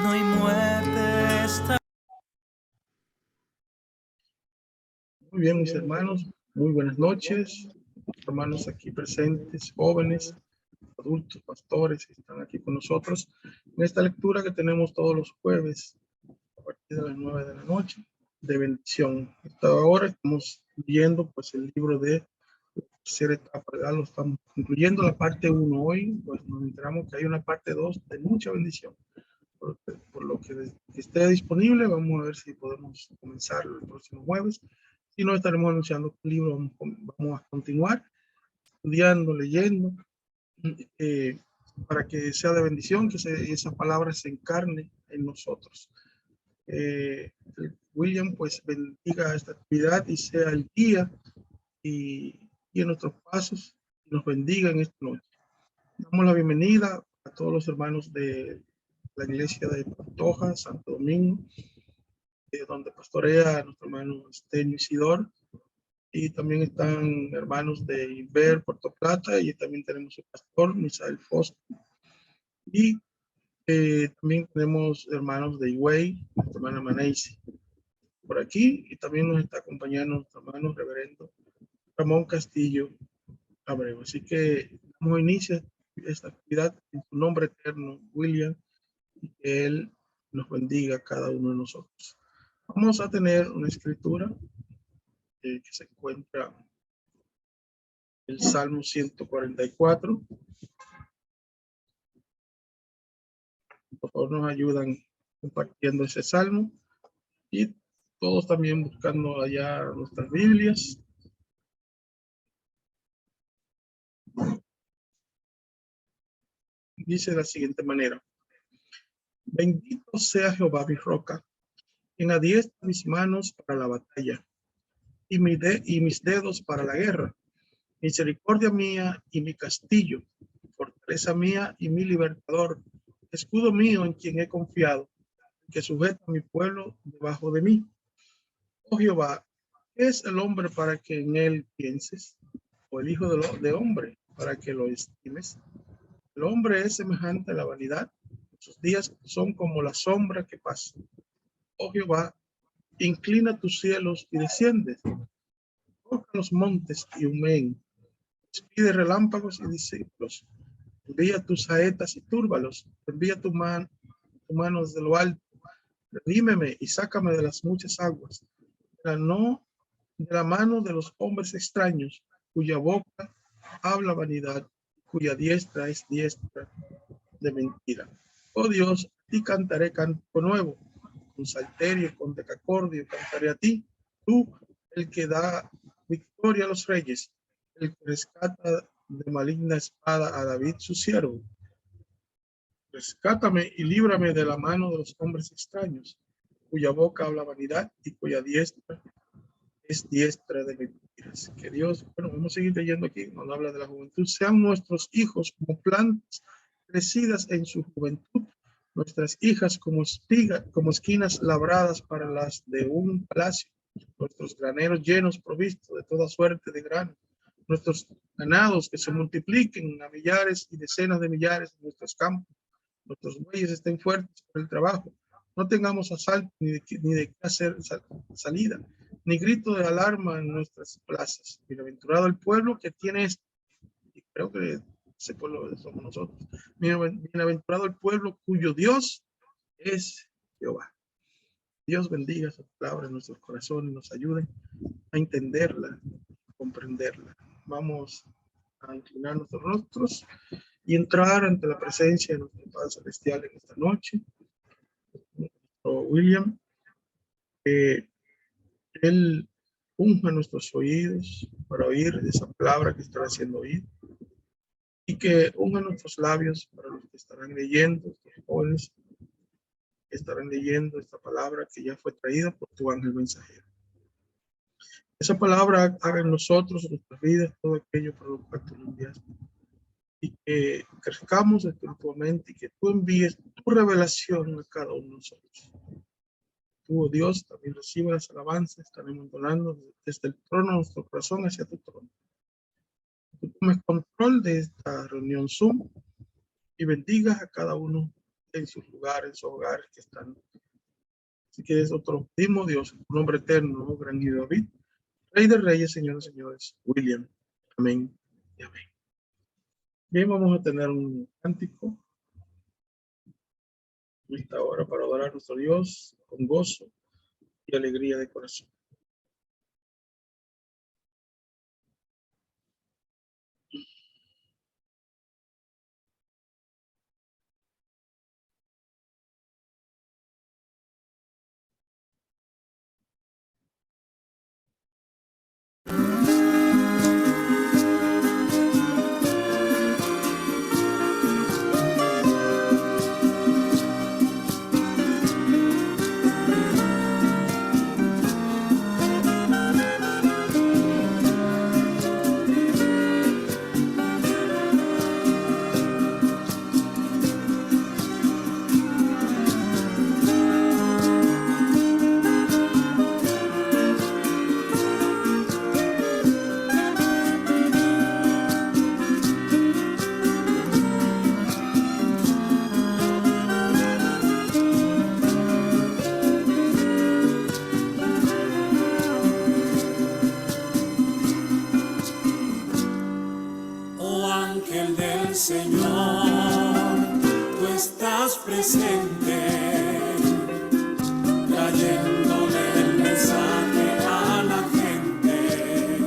no hay muerte esta. Muy bien, mis hermanos, muy buenas noches. Hermanos aquí presentes, jóvenes, adultos, pastores que están aquí con nosotros en esta lectura que tenemos todos los jueves a partir de las 9 de la noche de bendición. Hasta ahora estamos leyendo pues el libro de la tercera etapa, ya lo estamos concluyendo la parte 1 hoy, pues nos enteramos que hay una parte 2 de mucha bendición. Por lo que esté disponible, vamos a ver si podemos comenzar el próximo jueves. Si no, estaremos anunciando el libro, vamos a continuar estudiando, leyendo, para que sea de bendición, que esa palabra se encarne en nosotros. William pues bendiga esta actividad y sea el guía y en nuestros pasos, y nos bendiga en esta noche. Damos la bienvenida a todos los hermanos de la iglesia de Pantoja, Santo Domingo, donde pastorea nuestro hermano Stenio Isidor, y también están hermanos de Iber, Puerto Plata, y también tenemos el pastor Misael Foster, y también tenemos hermanos de Higüey, nuestra hermana Manaisi por aquí, y también nos está acompañando nuestro hermano reverendo Ramón Castillo Abreu. Así que damos inicio a esta actividad en su nombre eterno, William, y que Él nos bendiga a cada uno de nosotros. Vamos a tener una escritura que se encuentra en el Salmo 144. Por favor, nos ayudan compartiendo ese salmo y todos también buscando allá nuestras Biblias. Dice de la siguiente manera: bendito sea Jehová mi roca, quien adiestra mis manos para la batalla y mis dedos para la guerra. Misericordia mía y mi castillo, fortaleza mía y mi libertador, escudo mío en quien he confiado, que sujeta a mi pueblo debajo de mí. Oh Jehová, ¿qué es el hombre para que en él pienses? ¿O el hijo de hombre para que lo estimes? El hombre es semejante a la vanidad, sus días son como la sombra que pasa. Oh Jehová, inclina tus cielos y desciende, toca los montes y humeen, despide relámpagos y discípulos, envía tus saetas y túrbalos, envía tu mano desde lo alto, redímeme y sácame de las muchas aguas, no de la mano de los hombres extraños, cuya boca habla vanidad, cuya diestra es diestra de mentira. Oh Dios, a ti cantaré canto nuevo, con salterio, con decacordio, cantaré a ti, tú, el que da victoria a los reyes, el que rescata de maligna espada a David su siervo. Rescátame y líbrame de la mano de los hombres extraños, cuya boca habla vanidad y cuya diestra es diestra de mentiras. Que Dios, bueno, vamos a seguir leyendo aquí, nos habla de la juventud. Sean nuestros hijos como plantas crecidas en su juventud, nuestras hijas como esquinas labradas para las de un palacio, nuestros graneros llenos provistos de toda suerte de grano, nuestros ganados que se multipliquen a millares y decenas de millares en nuestros campos, nuestros bueyes estén fuertes por el trabajo, no tengamos asalto ni de qué hacer salida, ni grito de alarma en nuestras plazas. Bienaventurado el pueblo que tiene esto, y creo que ese pueblo somos nosotros. Bienaventurado el pueblo cuyo Dios es Jehová. Dios bendiga su palabra en nuestros corazones y nos ayude a entenderla, a comprenderla. Vamos a inclinar nuestros rostros y entrar ante la presencia de nuestro Padre Celestial en esta noche. William, Él unja nuestros oídos para oír esa palabra que estará siendo oída, y que unja nuestros labios para los que estarán leyendo, los jóvenes que estarán leyendo esta palabra que ya fue traída por tu ángel mensajero. Esa palabra haga en nosotros, en nuestras vidas, todo aquello por lo cual tú lo enviaste, y que crezcamos espiritualmente y que tú envíes tu revelación a cada uno de nosotros. Tú, oh Dios, también recibe las alabanzas, estaremos donando desde el trono de nuestro corazón hacia tu trono. Tú tomes control de esta reunión Zoom y bendigas a cada uno en sus lugares, en sus hogares que están. Así que es otro mismo Dios, un nombre eterno, gran y David, Rey de Reyes, Señores, Señores, William. Amén y amén. Bien, vamos a tener un cántico en esta hora para adorar a nuestro Dios con gozo y alegría de corazón. Oh ángel del Señor, tú estás presente, trayéndole el mensaje a la gente,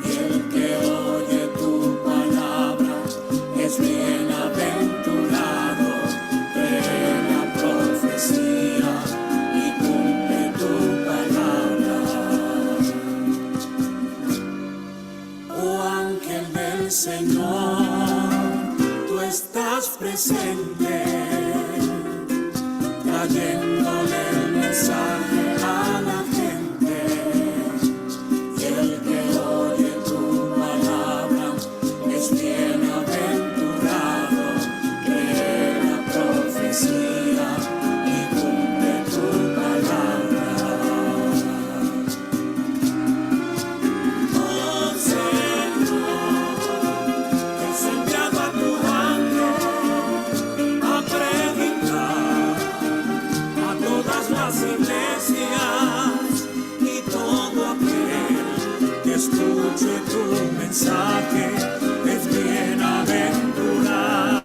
y el que oye tu palabra es bienaventurado, cree la profecía y cumple tu palabra. Oh ángel del Señor, tú estás presente, trayéndole el mensaje a la gente, y el que oye tu palabra es bienaventurado, cree la profecía y cumple tu palabra. Oh Señor, has enviado a tu ángel a predicar a todas las iglesias, y todo aquel que escuche tu mensaje es bienaventurado.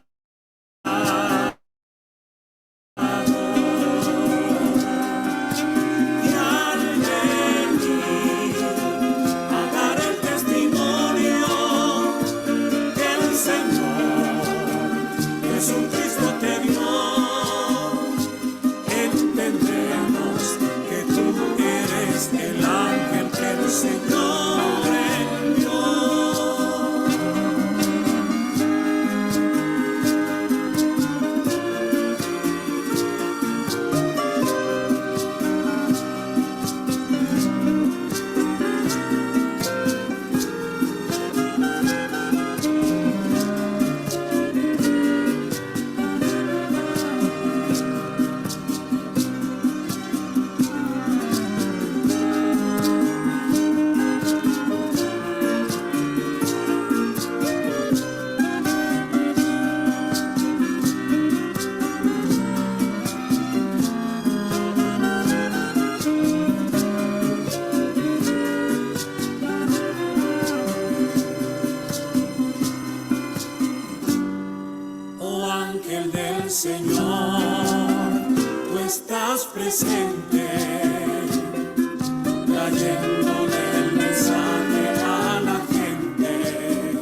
Y al venir a dar el testimonio que el Señor Jesucristo te dio, entendemos que tú eres el ángel que el Señor envió. Oh ángel del Señor, tú estás presente, trayéndole el mensaje a la gente,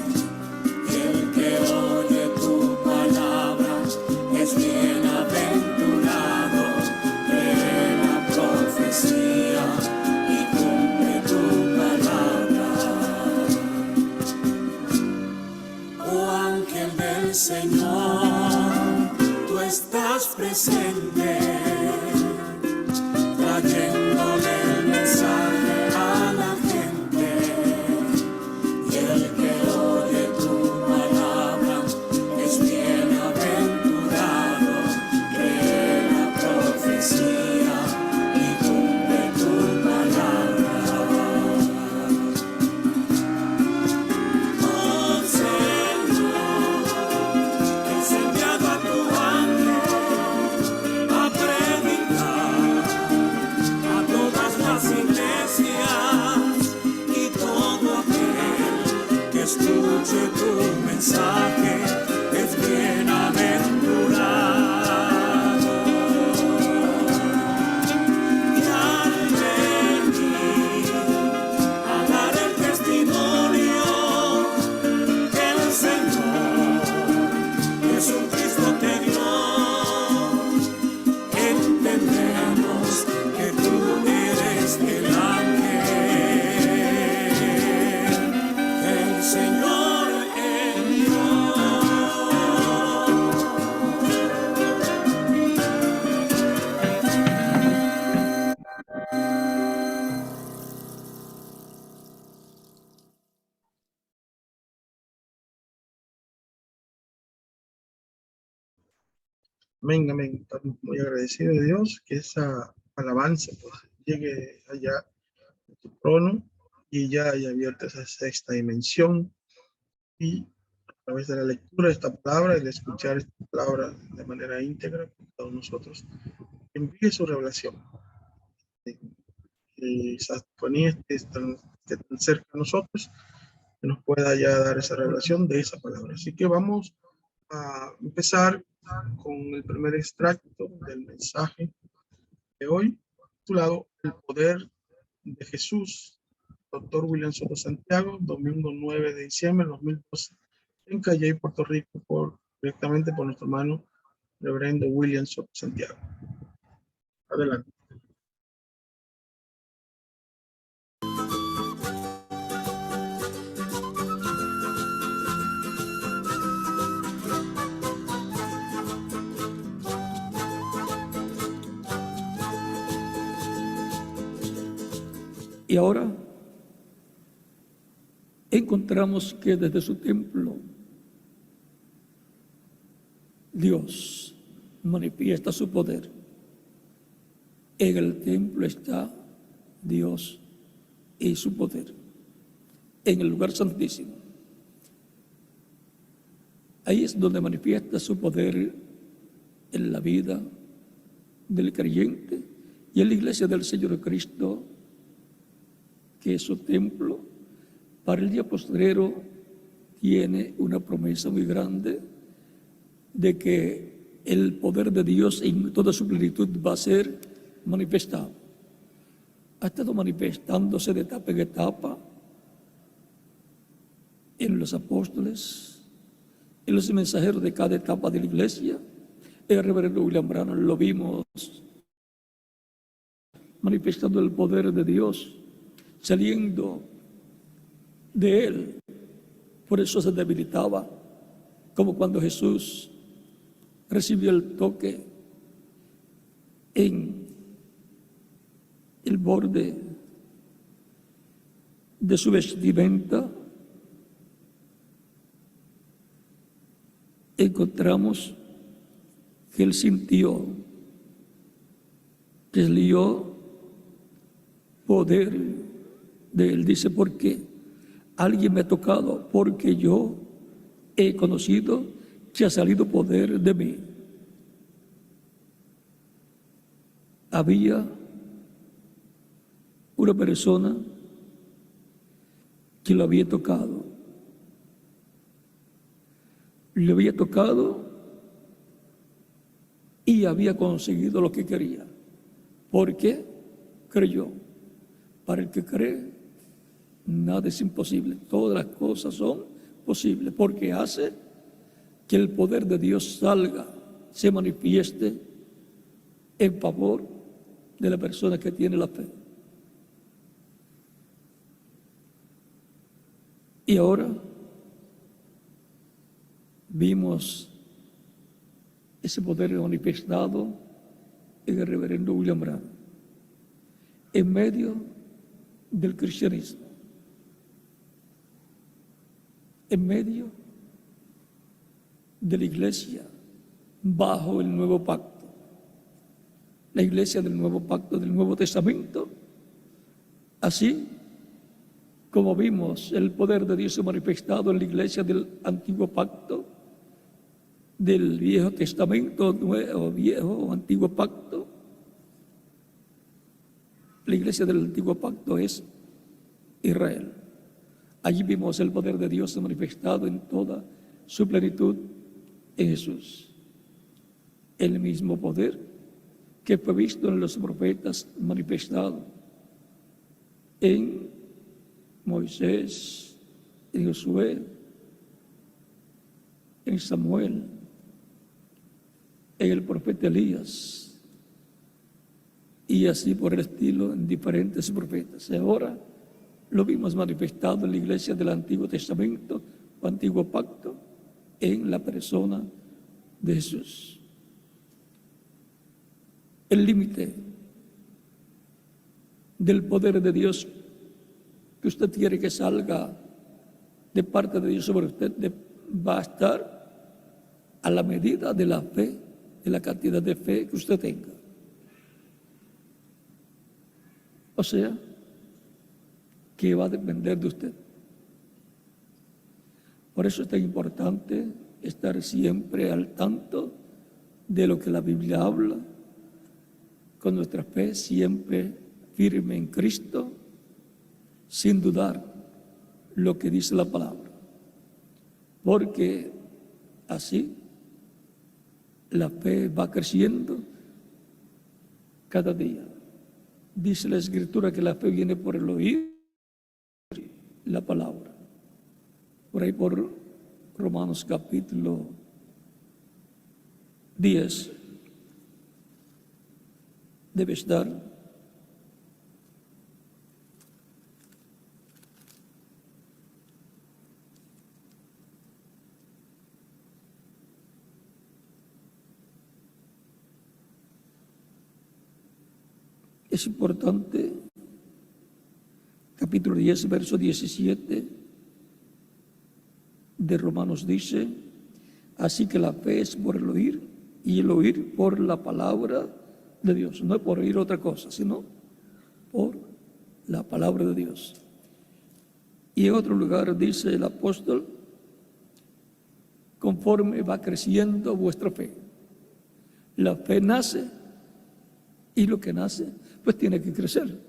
y el que oye tu palabra es bienaventurado, cree la profecía y cumple tu palabra. Oh ángel del Señor, tú estás presente, trayéndole el mensaje a la gente, y el que oye tu palabra es bienaventurado, cree la profecía y cumple tu palabra. Oh Señor, has enviado a tu ángel Amén, amén. Estamos muy agradecidos de Dios que esa alabanza pues, llegue allá a tu trono y ya haya abierto esa sexta dimensión y a través de la lectura de esta palabra y de escuchar esta palabra de manera íntegra por todos nosotros, envíe su revelación. Y esa sintonía esté tan cerca de nosotros que nos pueda ya dar esa revelación de esa palabra. Así que vamos a empezar con el primer extracto del mensaje de hoy, titulado El poder de Jesús, Dr. William Soto Santiago, domingo 9 de diciembre de 2012, en Calley, Puerto Rico, directamente por nuestro hermano reverendo William Soto Santiago. Adelante. Y ahora encontramos que desde su templo Dios manifiesta su poder. En el templo está Dios y su poder, en el lugar santísimo. Ahí es donde manifiesta su poder en la vida del creyente y en la iglesia del Señor Cristo, que es su templo. Para el día postrero tiene una promesa muy grande de que el poder de Dios en toda su plenitud va a ser manifestado. Ha estado manifestándose de etapa en etapa en los apóstoles, en los mensajeros de cada etapa de la iglesia. El reverendo William Branham lo vimos manifestando el poder de Dios, saliendo de él. Por eso se debilitaba, como cuando Jesús recibió el toque en el borde de su vestimenta. Encontramos que él sintió que salió poder de él. Dice, porque alguien me ha tocado, porque yo he conocido que ha salido poder de mí. Había una persona que lo había tocado. Le había tocado y había conseguido lo que quería. Porque creyó. Para el que cree, nada es imposible. Todas las cosas son posibles, porque hace que el poder de Dios salga, se manifieste en favor de la persona que tiene la fe. Y ahora vimos ese poder manifestado en el reverendo William Branham, en medio del cristianismo, en medio de la iglesia bajo el nuevo pacto, la iglesia del nuevo pacto, del Nuevo Testamento. Así como vimos el poder de Dios manifestado en la iglesia del antiguo pacto, del Viejo Testamento, nuevo, viejo o antiguo pacto. La iglesia del antiguo pacto es Israel. Allí vimos el poder de Dios manifestado en toda su plenitud en Jesús. El mismo poder que fue visto en los profetas manifestado en Moisés, en Josué, en Samuel, en el profeta Elías, y así por el estilo en diferentes profetas. Ahora lo vimos manifestado en la iglesia del Antiguo Testamento, o Antiguo Pacto, en la persona de Jesús. El límite del poder de Dios que usted quiere que salga de parte de Dios sobre usted va a estar a la medida de la fe de la cantidad de fe que usted tenga. O sea, que va a depender de usted. Por eso es tan importante estar siempre al tanto de lo que la Biblia habla, con nuestra fe siempre firme en Cristo, sin dudar lo que dice la palabra. Porque así la fe va creciendo cada día. Dice la Escritura que la fe viene por el oír la palabra. Por ahí por Romanos capítulo 10 debe estar. Es importante, capítulo 10, verso 17 de Romanos dice, así que la fe es por el oír y el oír por la palabra de Dios. No es por oír otra cosa, sino por la palabra de Dios. Y en otro lugar dice el apóstol, conforme va creciendo vuestra fe. La fe nace y lo que nace, pues tiene que crecer.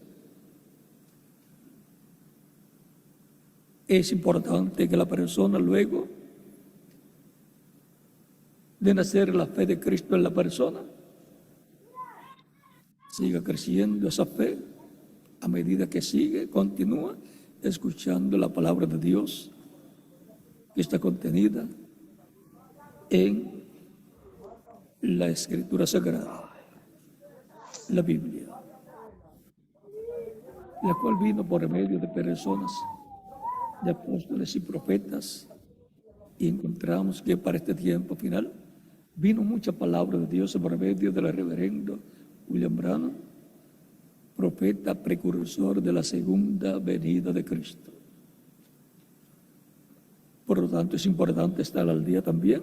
Es importante que la persona luego de nacer la fe de Cristo en la persona siga creciendo esa fe a medida que sigue, continúa escuchando la palabra de Dios que está contenida en la Escritura Sagrada, la Biblia, la cual vino por medio de personas, de apóstoles y profetas, y encontramos que para este tiempo final vino mucha palabra de Dios por medio del reverendo William Branham, profeta precursor de la segunda venida de Cristo. Por lo tanto, es importante estar al día también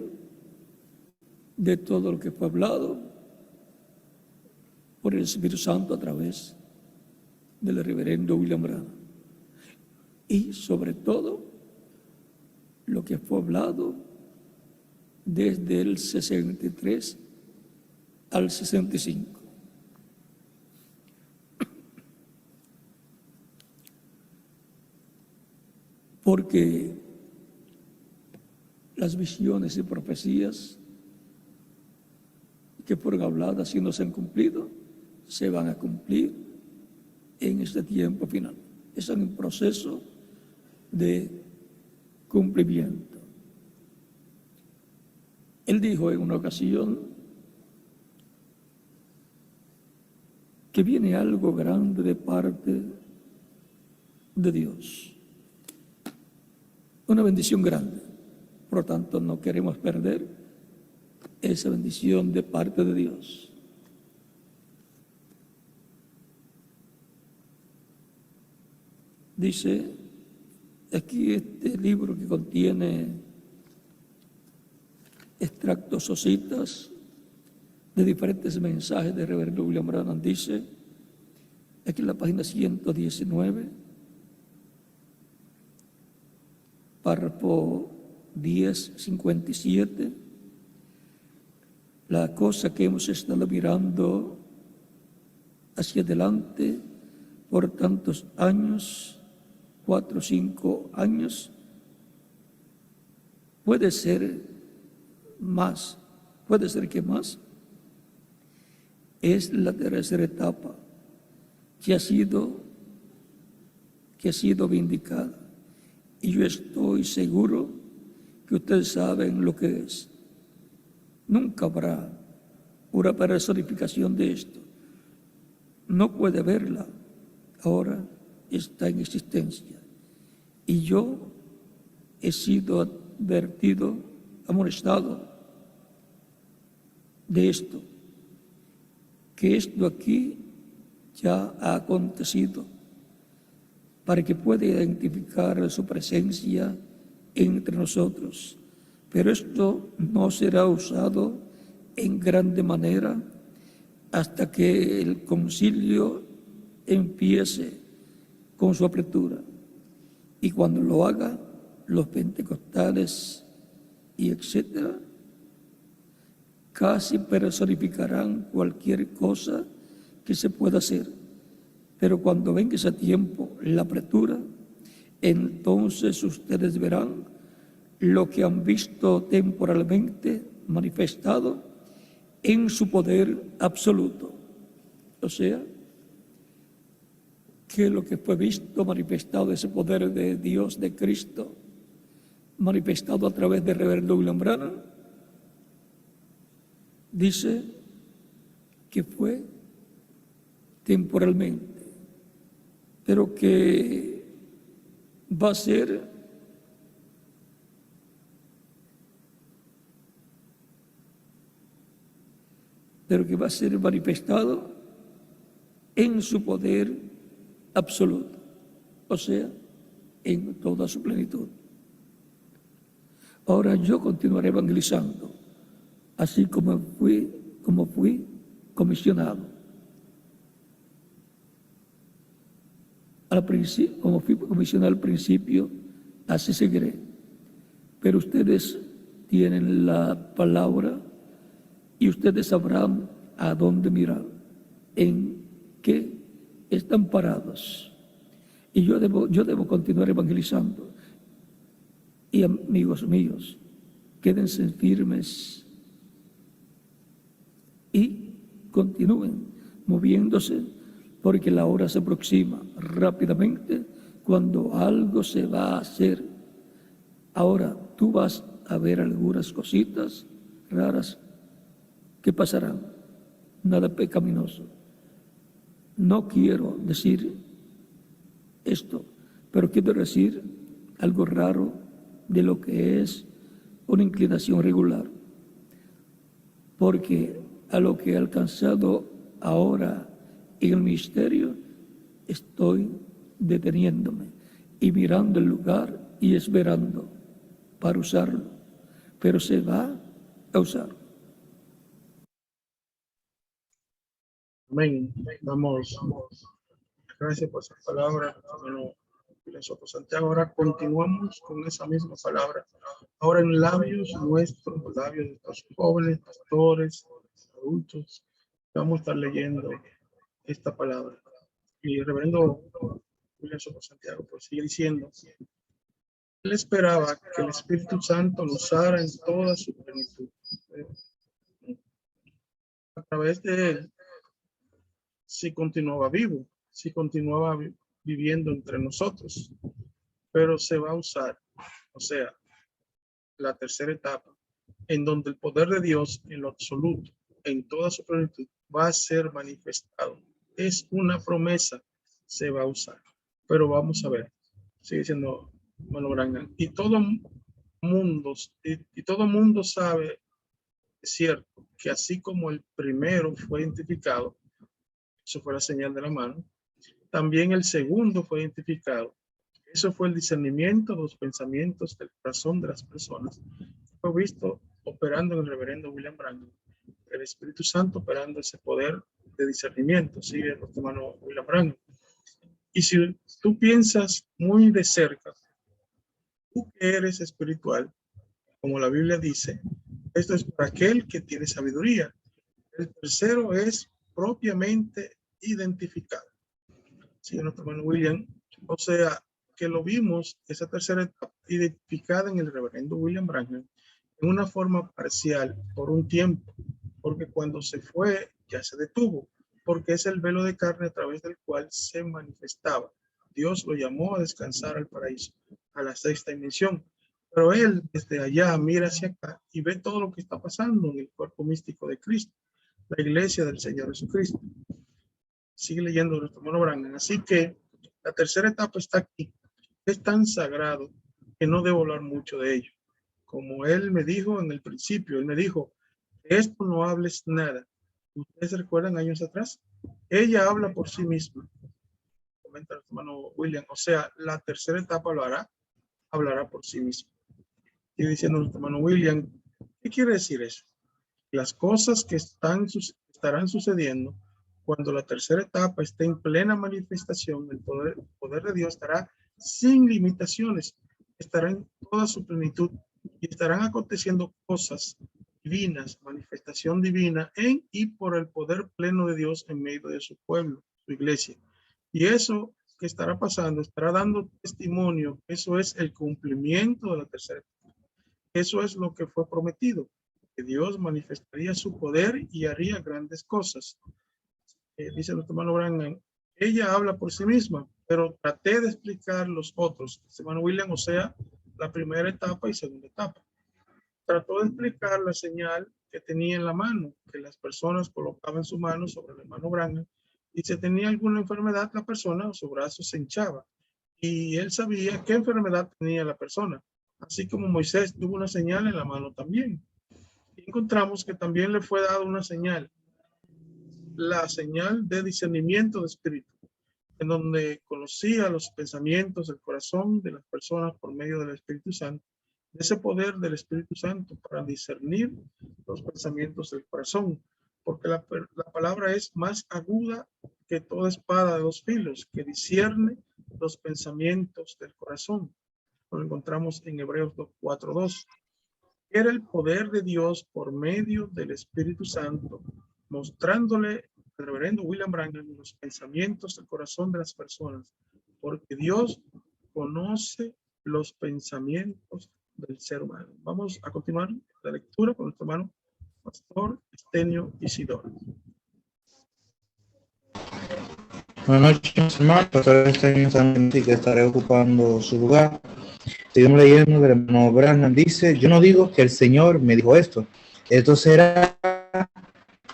de todo lo que fue hablado por el Espíritu Santo a través del reverendo William Branham. Y sobre todo, lo que fue hablado desde el 63 al 65. Porque las visiones y profecías que fueron habladas y no se han cumplido, se van a cumplir en este tiempo final. Están en proceso de cumplimiento. Él dijo en una ocasión que viene algo grande de parte de Dios. Una bendición grande. Por lo tanto, no queremos perder esa bendición de parte de Dios. Dice aquí este libro que contiene extractos o citas de diferentes mensajes de reverendo William Branham. Dice aquí en la página 119, párrafo 10:57, la cosa que hemos estado mirando hacia adelante por tantos años, 4 o 5 años, puede ser más, puede ser que más, es la tercera etapa que ha sido vindicada. Y yo estoy seguro que ustedes saben lo que es. Nunca habrá una personificación de esto. No puede verla. Ahora está en existencia. Y yo he sido advertido, amonestado de esto, que esto aquí ya ha acontecido, para que pueda identificar su presencia entre nosotros. Pero esto no será usado en grande manera hasta que el concilio empiece con su apertura. Y cuando lo haga, los pentecostales y etcétera, casi personificarán cualquier cosa que se pueda hacer. Pero cuando venga ese tiempo, la apertura, entonces ustedes verán lo que han visto temporalmente manifestado en su poder absoluto. O sea, que lo que fue visto manifestado, ese poder de Dios, de Cristo, manifestado a través del reverendo William Branham, dice que fue temporalmente, pero que va a ser manifestado en su poder absoluto, o sea, en toda su plenitud. Ahora yo continuaré evangelizando, así como fui comisionado. Como fui comisionado al principio, así seguiré. Pero ustedes tienen la palabra y ustedes sabrán a dónde mirar, en qué están parados. Y yo debo continuar evangelizando. Y amigos míos, quédense firmes y continúen moviéndose, porque la hora se aproxima rápidamente cuando algo se va a hacer. Ahora tú vas a ver algunas cositas raras que pasarán, nada pecaminoso. No quiero decir esto, pero quiero decir algo raro de lo que es una inclinación regular, porque a lo que he alcanzado ahora en el ministerio, estoy deteniéndome y mirando el lugar y esperando para usarlo, pero se va a usar. Amén. Vamos. Gracias por esa palabra, hermano Soto Santiago. Ahora continuamos con esa misma palabra. Ahora en labios nuestros, labios de estos jóvenes, pastores, adultos, vamos a estar leyendo esta palabra. Y el reverendo William Soto Santiago pues sigue diciendo: él esperaba que el Espíritu Santo lo usara en toda su plenitud. A través de él, si continuaba vivo, si continuaba viviendo entre nosotros, pero se va a usar, o sea, la tercera etapa, en donde el poder de Dios en lo absoluto, en toda su plenitud, va a ser manifestado. Es una promesa, se va a usar. Pero vamos a ver, sigue siendo Mano Branham. Y todo mundo sabe, es cierto, que así como el primero fue identificado, eso fue la señal de la mano, también el segundo fue identificado. Eso fue el discernimiento de los pensamientos del corazón de las personas. Fue visto operando en el reverendo William Branham, el Espíritu Santo operando ese poder de discernimiento, sigue nuestro hermano William Branham. Y si tú piensas muy de cerca, tú que eres espiritual, como la Biblia dice, esto es para aquel que tiene sabiduría. El tercero es propiamente identificado. Sí, nuestro hermano William, o sea, que lo vimos, esa tercera etapa, identificada en el reverendo William Branham, en una forma parcial, por un tiempo, porque cuando se fue, ya se detuvo, porque es el velo de carne a través del cual se manifestaba. Dios lo llamó a descansar al paraíso, a la sexta dimensión, pero él desde allá mira hacia acá y ve todo lo que está pasando en el cuerpo místico de Cristo, la iglesia del Señor Jesucristo. Sigue leyendo nuestro hermano Branham. Así que la tercera etapa está aquí. Es tan sagrado que no debo hablar mucho de ello. Como él me dijo en el principio, él me dijo, de esto no hables nada. ¿Ustedes se recuerdan años atrás? Ella habla por sí misma. Comenta nuestro hermano William. O sea, la tercera etapa lo hará, hablará por sí misma. Y diciendo nuestro hermano William, ¿qué quiere decir eso? Las cosas que estarán sucediendo cuando la tercera etapa esté en plena manifestación, el poder de Dios estará sin limitaciones, estará en toda su plenitud y estarán aconteciendo cosas divinas, manifestación divina en y por el poder pleno de Dios en medio de su pueblo, su iglesia. Y eso que estará pasando, estará dando testimonio, eso es el cumplimiento de la tercera etapa. Eso es lo que fue prometido, que Dios manifestaría su poder y haría grandes cosas. Dice nuestro hermano Branham, ella habla por sí misma, pero traté de explicar los otros. Dice hermano William, o sea, la primera etapa y segunda etapa. Trató de explicar la señal que tenía en la mano, que las personas colocaban su mano sobre el hermano Branham y si tenía alguna enfermedad la persona, su brazo se hinchaba y él sabía qué enfermedad tenía la persona, así como Moisés tuvo una señal en la mano también. Y encontramos que también le fue dada una señal, la señal de discernimiento de espíritu, en donde conocía los pensamientos del corazón de las personas por medio del Espíritu Santo, de ese poder del Espíritu Santo para discernir los pensamientos del corazón, porque la palabra es más aguda que toda espada de dos filos, que discierne los pensamientos del corazón. Lo encontramos en Hebreos 4:2. Era el poder de Dios por medio del Espíritu Santo, mostrándole al reverendo William Branham los pensamientos del corazón de las personas, porque Dios conoce los pensamientos del ser humano. Vamos a continuar la lectura con nuestro hermano Pastor Estenio Isidoro. Buenas noches, hermanos. Pastor Estenio Isidoro, que estaré ocupando su lugar. Seguimos leyendo del hermano Branham. Dice, yo no digo que el Señor me dijo esto. Esto será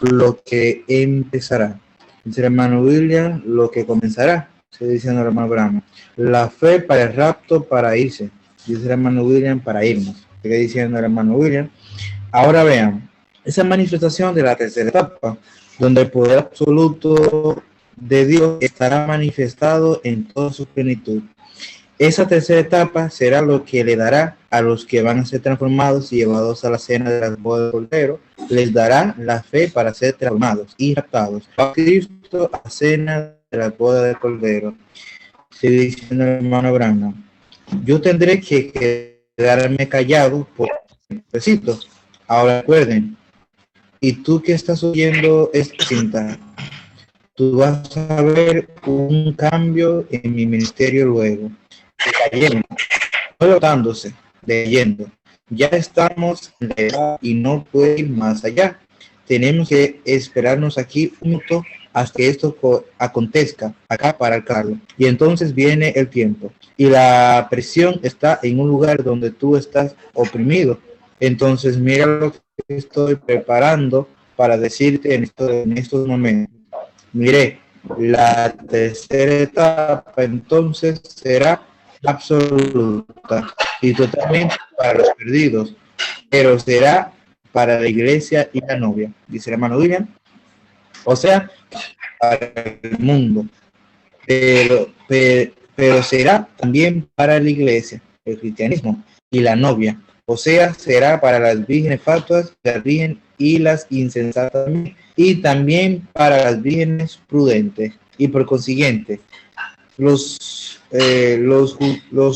lo que empezará. Dice el hermano William, lo que comenzará. Sigue diciendo el hermano Branham. La fe para el rapto, para irse. Dice el hermano William, para irnos. Sigue diciendo el hermano William. Ahora vean, esa manifestación de la tercera etapa, donde el poder absoluto de Dios estará manifestado en toda su plenitud. Esa tercera etapa será lo que le dará a los que van a ser transformados y llevados a la cena de las bodas del Cordero, les dará la fe para ser transformados y raptados a Cristo a cena de las bodas del Cordero. Sigue diciendo el hermano Branham, yo tendré que quedarme callado por un besito. Ahora recuerden, y tú que estás oyendo esta cinta, tú vas a ver un cambio en mi ministerio luego. Leyendo, no levantándose, leyendo. Ya estamos en la edad y no puede ir más allá. Tenemos que esperarnos aquí un minuto hasta que esto acontezca acá para alcanzarlo. Y entonces viene el tiempo. Y la presión está en un lugar donde tú estás oprimido. Entonces mira lo que estoy preparando para decirte en estos momentos. Mire, la tercera etapa entonces será absoluta y totalmente para los perdidos, pero será para la iglesia y la novia, dice el hermano William, o sea, para el mundo, pero será también para la iglesia, el cristianismo y la novia, o sea, será para las vírgenes fatuas, las vírgenes y las insensatas, y también para las vírgenes prudentes, y por consiguiente, los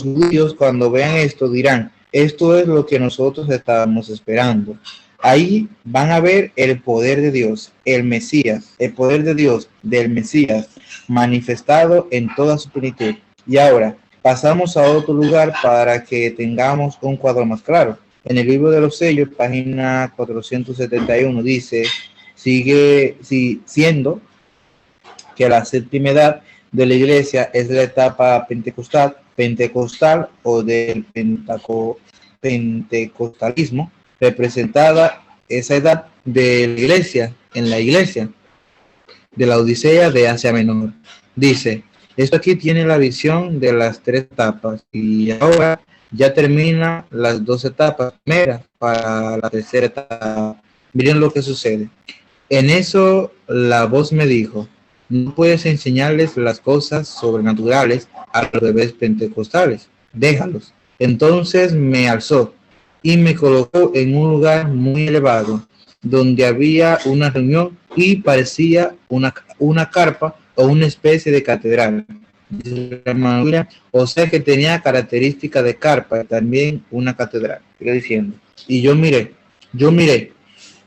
judíos cuando vean esto dirán, esto es lo que nosotros estábamos esperando. Ahí van a ver el poder de Dios, el Mesías, el poder de Dios del Mesías manifestado en toda su plenitud. Y ahora pasamos a otro lugar para que tengamos un cuadro más claro. En el libro de los sellos, página 471, dice, siendo que la séptima edad de la iglesia es la etapa pentecostal o del pentecostalismo, representada esa edad de la iglesia en la iglesia de la Odisea de Asia Menor. Dice, esto aquí tiene la visión de las tres etapas y ahora ya termina las dos etapas primeras para la tercera etapa. Miren lo que sucede. En eso la voz me dijo, no puedes enseñarles las cosas sobrenaturales a los bebés pentecostales, déjalos. Entonces me alzó y me colocó en un lugar muy elevado donde había una reunión y parecía una carpa o una especie de catedral. Dice la hermana William, o sea que tenía características de carpa y también una catedral. Sigue diciendo. Y yo miré,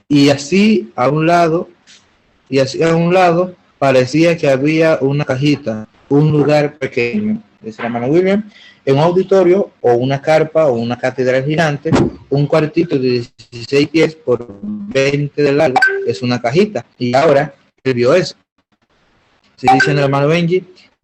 y así a un lado parecía que había una cajita, un lugar pequeño, dice la hermana William, en un auditorio o una carpa o una catedral gigante, un cuartito de 16 pies por 20 de largo, es una cajita. Y ahora él vio eso. Sigue diciendo el hermano Benji,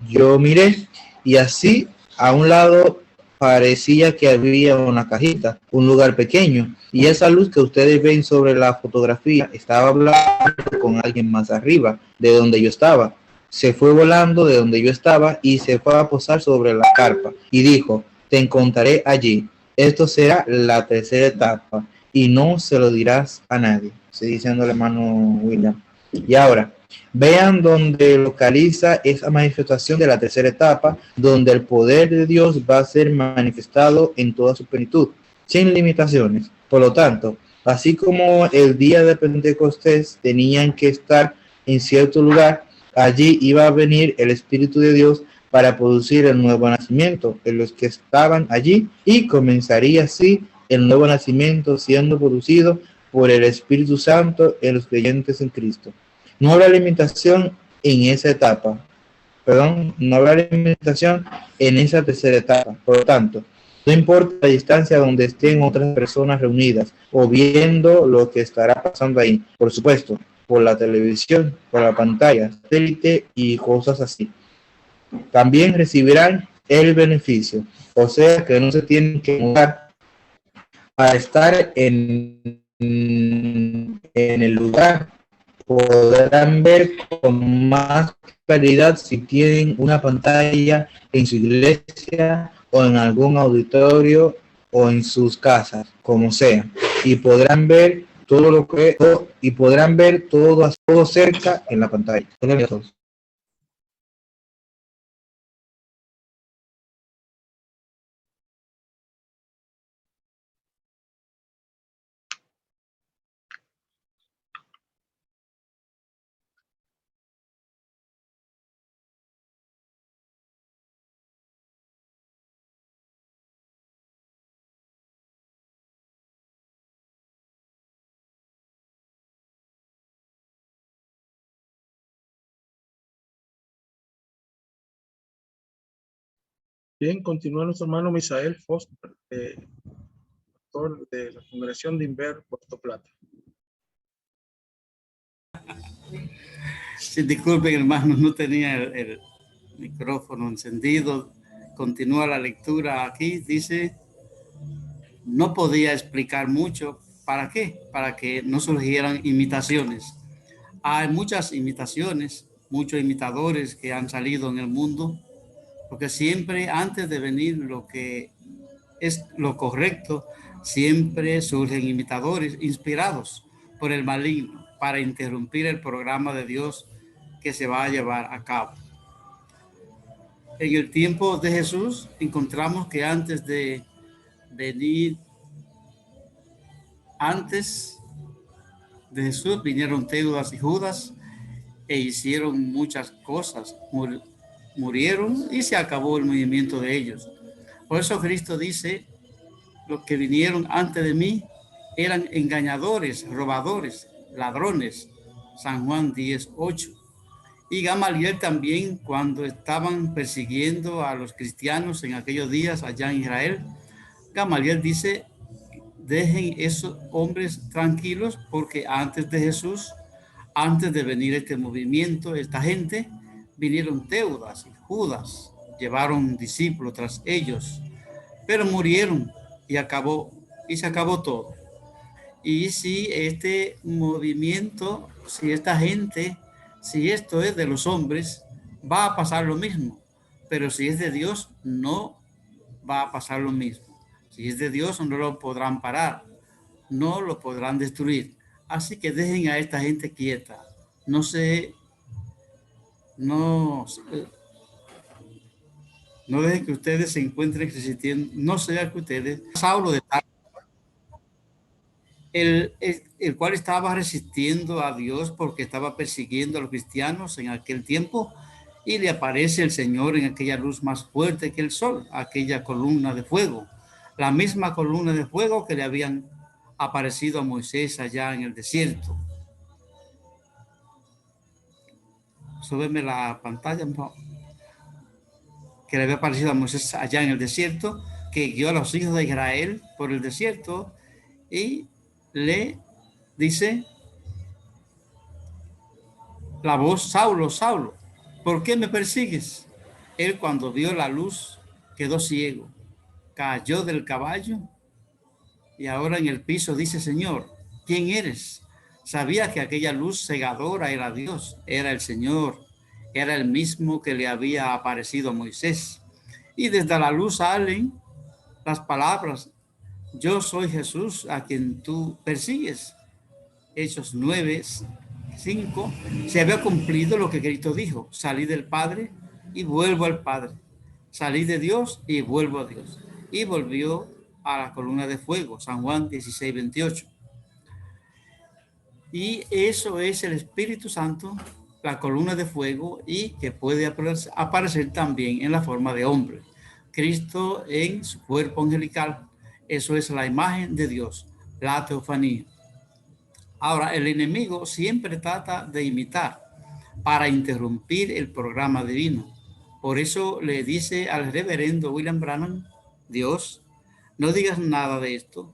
yo miré y así a un lado parecía que había una cajita, un lugar pequeño, y esa luz que ustedes ven sobre la fotografía estaba hablando con alguien más arriba de donde yo estaba. Se fue volando de donde yo estaba y se fue a posar sobre la carpa y dijo, te encontraré allí. Esto será la tercera etapa y no se lo dirás a nadie. Sigue diciendo el hermano William. Y ahora, vean donde localiza esa manifestación de la tercera etapa, donde el poder de Dios va a ser manifestado en toda su plenitud, sin limitaciones. Por lo tanto, así como el día de Pentecostés tenían que estar en cierto lugar, allí iba a venir el Espíritu de Dios para producir el nuevo nacimiento en los que estaban allí y comenzaría así el nuevo nacimiento siendo producido por el Espíritu Santo en los creyentes en Cristo. No habrá limitación en esa etapa, no habrá limitación en esa tercera etapa. Por lo tanto, no importa la distancia donde estén otras personas reunidas o viendo lo que estará pasando ahí, por supuesto, por la televisión, por la pantalla, satélite y cosas así. También recibirán el beneficio, o sea que no se tienen que mudar para estar en el lugar. Podrán ver con más claridad si tienen una pantalla en su iglesia o en algún auditorio o en sus casas, como sea, y podrán ver todo todo cerca en la pantalla. Bien, continúa nuestro hermano Misael Foster, pastor de la Congregación de Inver, Puerto Plata. Sí, disculpen, hermanos, no tenía el micrófono encendido. Continúa la lectura aquí. Dice, no podía explicar mucho. ¿Para qué? Para que no surgieran imitaciones. Hay muchas imitaciones, muchos imitadores que han salido en el mundo, porque siempre antes de venir lo que es lo correcto, siempre surgen imitadores inspirados por el maligno para interrumpir el programa de Dios que se va a llevar a cabo. En el tiempo de Jesús encontramos que antes de Jesús vinieron Teudas y Judas e hicieron muchas cosas, murieron y se acabó el movimiento de ellos. Por eso Cristo dice, los que vinieron antes de mí eran engañadores, robadores, ladrones. San Juan 10:8. Y Gamaliel también, cuando estaban persiguiendo a los cristianos en aquellos días allá en Israel, Gamaliel dice, dejen esos hombres tranquilos porque antes de Jesús, antes de venir este movimiento, esta gente, vinieron Teudas y Judas, llevaron discípulos tras ellos, pero murieron y se acabó todo. Y si este movimiento, si esta gente, si esto es de los hombres, va a pasar lo mismo. Pero si es de Dios, no va a pasar lo mismo. Si es de Dios, no lo podrán parar, no lo podrán destruir. Así que dejen a esta gente quieta. No dejen que ustedes se encuentren resistiendo. No sea que ustedes, Saulo de Tarso, el cual estaba resistiendo a Dios porque estaba persiguiendo a los cristianos en aquel tiempo, y le aparece el Señor en aquella luz más fuerte que el sol, aquella columna de fuego, la misma columna de fuego que le habían aparecido a Moisés allá en el desierto. Súbeme la pantalla, no. Que le había aparecido a Moisés allá en el desierto, que guió a los hijos de Israel por el desierto, y le dice la voz: Saulo, Saulo, ¿por qué me persigues? Él, cuando vio la luz, quedó ciego, cayó del caballo y ahora en el piso dice: Señor, ¿quién eres? Sabía que aquella luz cegadora era Dios, era el Señor, era el mismo que le había aparecido a Moisés. Y desde la luz salen las palabras: yo soy Jesús a quien tú persigues. Hechos 9:5. Se había cumplido lo que Cristo dijo: salí del Padre y vuelvo al Padre, salí de Dios y vuelvo a Dios. Y volvió a la columna de fuego, San Juan 16:28. Y eso es el Espíritu Santo, la columna de fuego, y que puede aparecer también en la forma de hombre. Cristo en su cuerpo angelical, eso es la imagen de Dios, la teofanía. Ahora, el enemigo siempre trata de imitar para interrumpir el programa divino. Por eso le dice al reverendo William Branham, Dios, no digas nada de esto,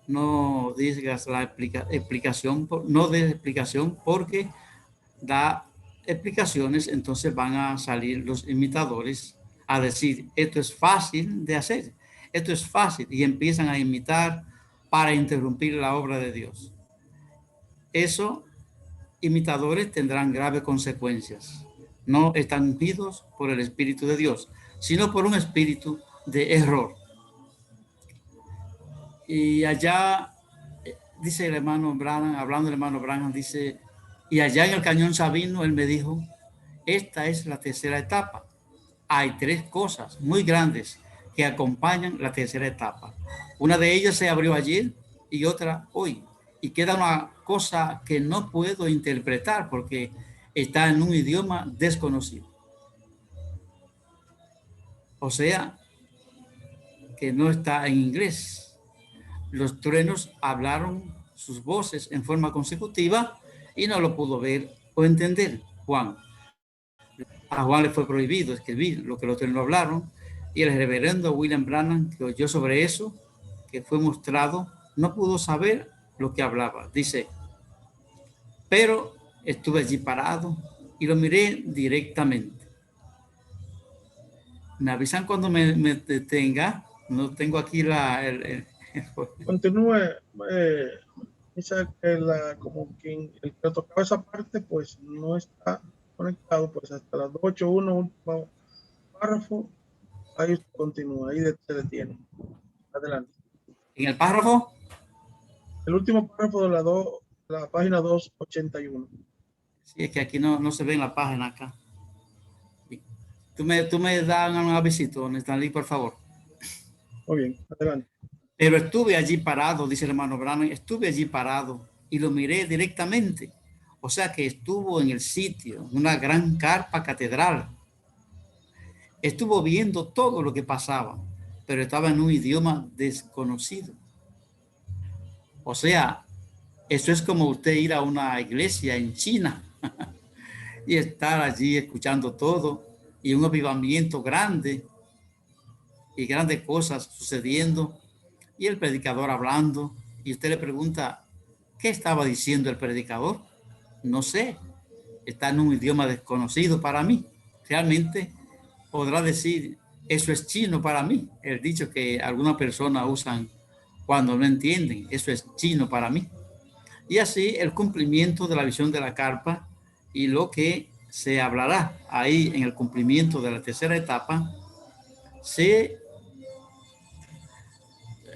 no digas la explicación, no des explicación, porque da explicaciones, entonces van a salir los imitadores a decir: esto es fácil de hacer, esto es fácil, y empiezan a imitar para interrumpir la obra de Dios. Esos imitadores tendrán graves consecuencias. No están ungidos por el Espíritu de Dios, sino por un espíritu de error. Y allá, dice el hermano Branham, hablando del hermano Branham, dice: y allá en el Cañón Sabino, él me dijo, esta es la tercera etapa. Hay tres cosas muy grandes que acompañan la tercera etapa. Una de ellas se abrió ayer y otra hoy. Y queda una cosa que no puedo interpretar porque está en un idioma desconocido. O sea, que no está en inglés. Los truenos hablaron sus voces en forma consecutiva y no lo pudo ver o entender Juan. A Juan le fue prohibido escribir lo que los truenos hablaron, y el reverendo William Branham, que oyó sobre eso, que fue mostrado, no pudo saber lo que hablaba. Dice: pero estuve allí parado y lo miré directamente. Me avisan cuando me detenga. No tengo aquí Continúe, dice que como quien el que tocaba esa parte, pues no está conectado, pues hasta las 8:1, último párrafo, ahí usted continúa, ahí se detiene. Adelante. En el párrafo. El último párrafo de la página 281. Sí, es que aquí no se ve en la página acá. Tú me das un avisito, Stanley, por favor. Muy bien, adelante. Pero estuve allí parado, dice el hermano Branham, estuve allí parado y lo miré directamente. O sea que estuvo en el sitio, una gran carpa catedral. Estuvo viendo todo lo que pasaba, pero estaba en un idioma desconocido. O sea, eso es como usted ir a una iglesia en China y estar allí escuchando todo, y un avivamiento grande y grandes cosas sucediendo, y el predicador hablando, y usted le pregunta: ¿qué estaba diciendo el predicador? No sé, está en un idioma desconocido para mí. Realmente podrá decir: eso es chino para mí, el dicho que algunas personas usan cuando no entienden: eso es chino para mí. Y así el cumplimiento de la visión de la carpa y lo que se hablará ahí en el cumplimiento de la tercera etapa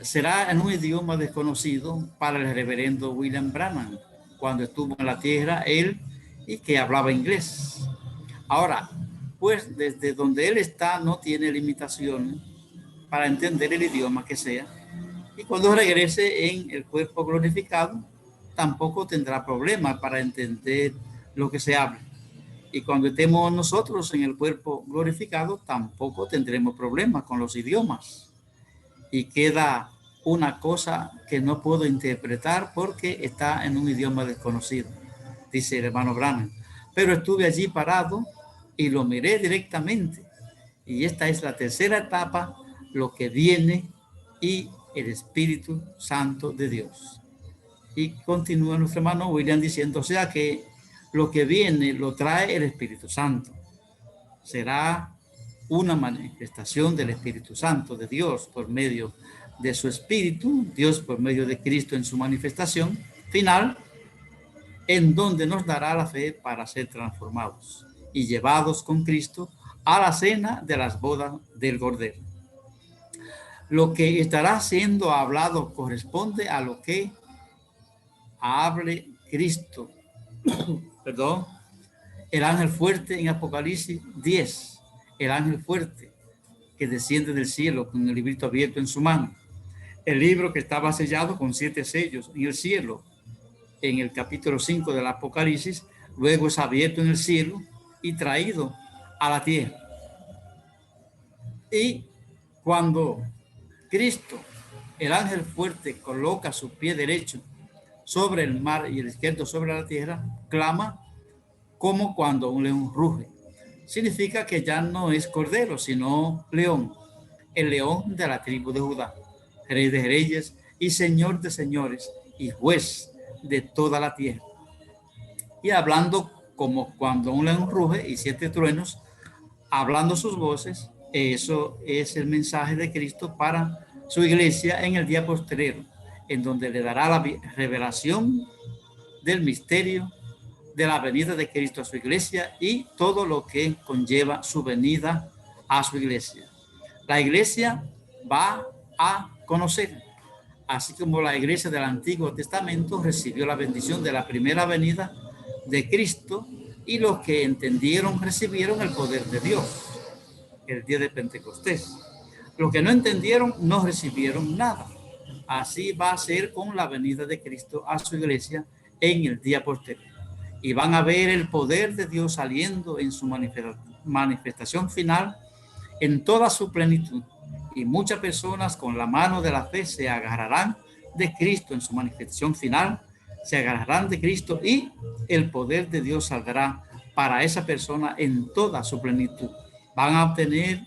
será en un idioma desconocido para el reverendo William Branham, cuando estuvo en la tierra él, y que hablaba inglés. Ahora, pues desde donde él está no tiene limitaciones para entender el idioma que sea, Y cuando regrese en el cuerpo glorificado, tampoco tendrá problema para entender lo que se habla. Y cuando estemos nosotros en el cuerpo glorificado, tampoco tendremos problemas con los idiomas. Y queda una cosa que no puedo interpretar porque está en un idioma desconocido, dice el hermano Branham. Pero estuve allí parado y lo miré directamente. Y esta es la tercera etapa, lo que viene y el Espíritu Santo de Dios. Y continúa nuestro hermano William diciendo, o sea que lo que viene lo trae el Espíritu Santo. Será una manifestación del Espíritu Santo de Dios por medio de su Espíritu, Dios por medio de Cristo en su manifestación final, en donde nos dará la fe para ser transformados y llevados con Cristo a la cena de las bodas del Cordero. Lo que estará siendo hablado corresponde a lo que hable Cristo. Perdón. El ángel fuerte en Apocalipsis 10. El ángel fuerte que desciende del cielo con el librito abierto en su mano. El libro que estaba sellado con 7 sellos en el cielo. En el capítulo 5 del Apocalipsis, luego es abierto en el cielo y traído a la tierra. Y cuando Cristo, el ángel fuerte, coloca su pie derecho sobre el mar y el izquierdo sobre la tierra, clama como cuando un león ruge. Significa que ya no es cordero, sino león, el león de la tribu de Judá, rey de reyes y señor de señores y juez de toda la tierra. Y hablando como cuando un león ruge y 7 truenos, hablando sus voces, eso es el mensaje de Cristo para su iglesia en el día postrero, en donde le dará la revelación del misterio de la venida de Cristo a su iglesia y todo lo que conlleva su venida a su iglesia. La iglesia va a conocer, así como la iglesia del Antiguo Testamento recibió la bendición de la primera venida de Cristo, y los que entendieron recibieron el poder de Dios el día de Pentecostés. Los que no entendieron no recibieron nada. Así va a ser con la venida de Cristo a su iglesia en el día posterior. Y van a ver el poder de Dios saliendo en su manifestación final en toda su plenitud. Y muchas personas con la mano de la fe se agarrarán de Cristo en su manifestación final, se agarrarán de Cristo y el poder de Dios saldrá para esa persona en toda su plenitud. Van a obtener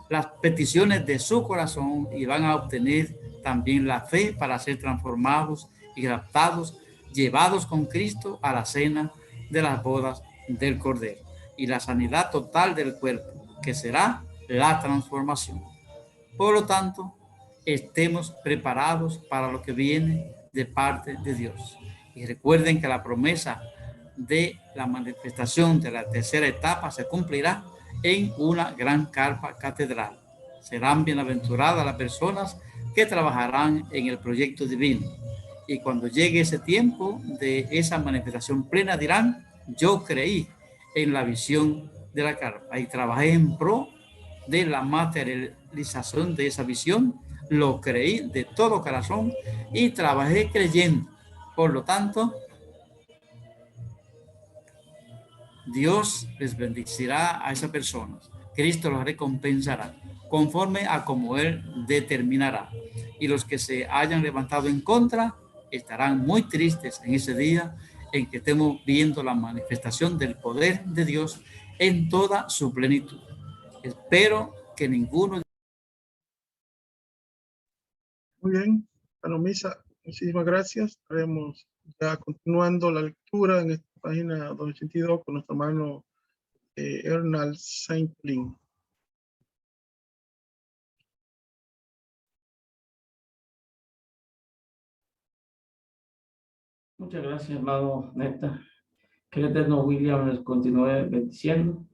las peticiones de su corazón y van a obtener también la fe para ser transformados y adaptados, llevados con Cristo a la cena de las bodas del Cordero y la sanidad total del cuerpo, que será la transformación. Por lo tanto, estemos preparados para lo que viene de parte de Dios. Y recuerden que la promesa de la manifestación de la tercera etapa se cumplirá en una gran carpa catedral. Serán bienaventuradas las personas que trabajarán en el proyecto divino. Y cuando llegue ese tiempo de esa manifestación plena dirán, yo creí en la visión de la carpa y trabajé en pro de la materialización de esa visión. Lo creí de todo corazón y trabajé creyendo. Por lo tanto, Dios les bendecirá a esas personas. Cristo los recompensará conforme a como Él determinará. Y los que se hayan levantado en contra estarán muy tristes en ese día en que estemos viendo la manifestación del poder de Dios en toda su plenitud. Espero que ninguno. Muy bien, hermano Misa, muchísimas gracias. Estaremos ya continuando la lectura en esta página 282 con nuestro hermano Ernal Saint-Lin. Muchas gracias, hermano Neta. Que el eterno William les continúe bendiciendo.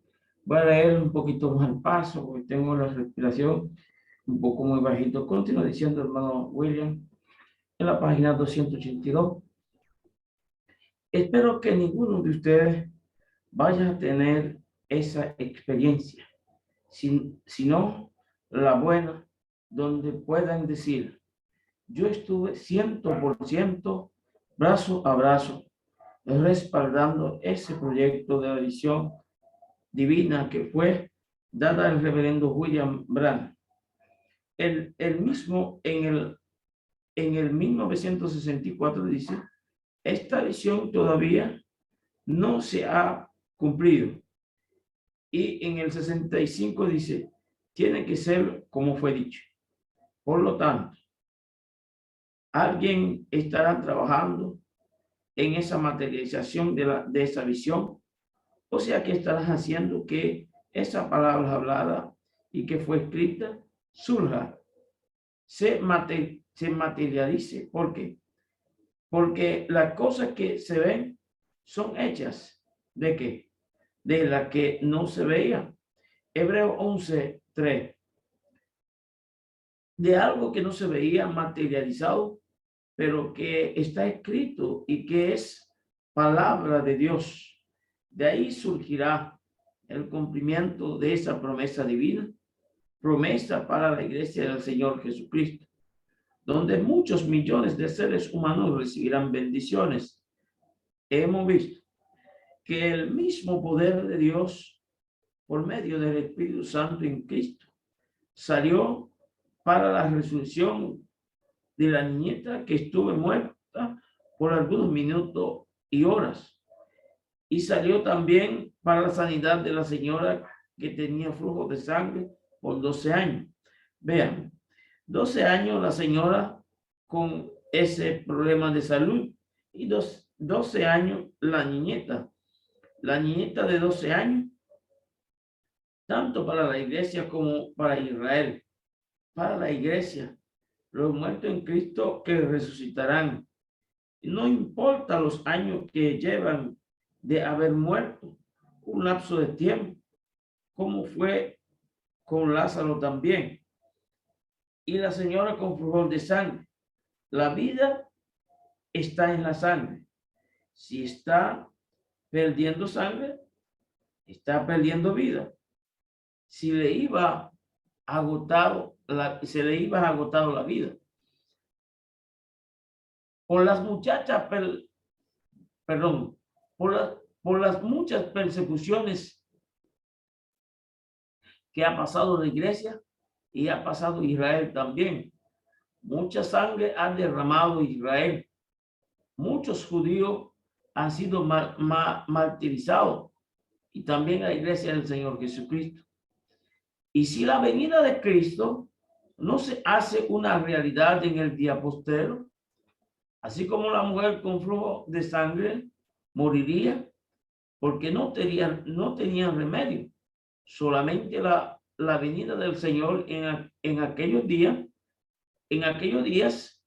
Voy a leer un poquito más al paso, porque tengo la respiración un poco muy bajito. Continúo diciendo, hermano William, en la página 282. Espero que ninguno de ustedes vaya a tener esa experiencia, sino la buena, donde puedan decir, yo estuve 100% brazo a brazo, respaldando ese proyecto de la visión divina que fue dada al reverendo William Branham. El mismo en el 1964 dice, esta visión todavía no se ha cumplido. Y en el 65 dice, tiene que ser como fue dicho. Por lo tanto, alguien estará trabajando en esa materialización de esa visión, o sea que estarás haciendo que esa palabra hablada y que fue escrita surja, se materialice. ¿Por qué? Porque las cosas que se ven son hechas ¿de qué? De la que no se veía. Hebreo 11:3. De algo que no se veía materializado, pero que está escrito y que es palabra de Dios. De ahí surgirá el cumplimiento de esa promesa divina, promesa para la iglesia del Señor Jesucristo, donde muchos millones de seres humanos recibirán bendiciones. Hemos visto que el mismo poder de Dios, por medio del Espíritu Santo en Cristo, salió para la resurrección de la niñeta que estuvo muerta por algunos minutos y horas. Y salió también para la sanidad de la señora que tenía flujo de sangre por 12 años. Vean, 12 años la señora con ese problema de salud y 12 años la niñeta. La niñeta de 12 años, tanto para la iglesia como para Israel. Para la iglesia, los muertos en Cristo que resucitarán. No importa los años que llevan de haber muerto, un lapso de tiempo, como fue con Lázaro también. Y la señora con flujo de sangre. La vida está en la sangre. Si está perdiendo sangre, está perdiendo vida. Si le iba agotado, se le iba agotado la vida. Por las muchachas, por las muchas persecuciones que ha pasado la iglesia y ha pasado Israel también. Mucha sangre ha derramado Israel. Muchos judíos han sido martirizados y también la iglesia del Señor Jesucristo. Y si la venida de Cristo no se hace una realidad en el día postrero, así como la mujer con flujo de sangre moriría porque no tenían remedio, solamente la venida del Señor en aquellos días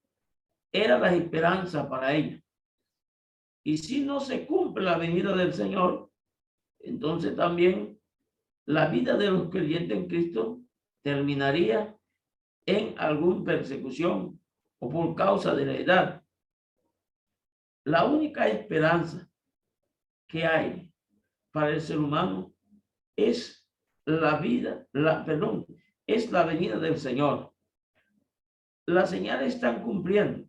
era la esperanza para ella. Y si no se cumple la venida del Señor, entonces también la vida de los creyentes en Cristo terminaría en alguna persecución o por causa de la edad. La única esperanza que hay para el ser humano es es la venida del Señor. Las señales están cumpliendo.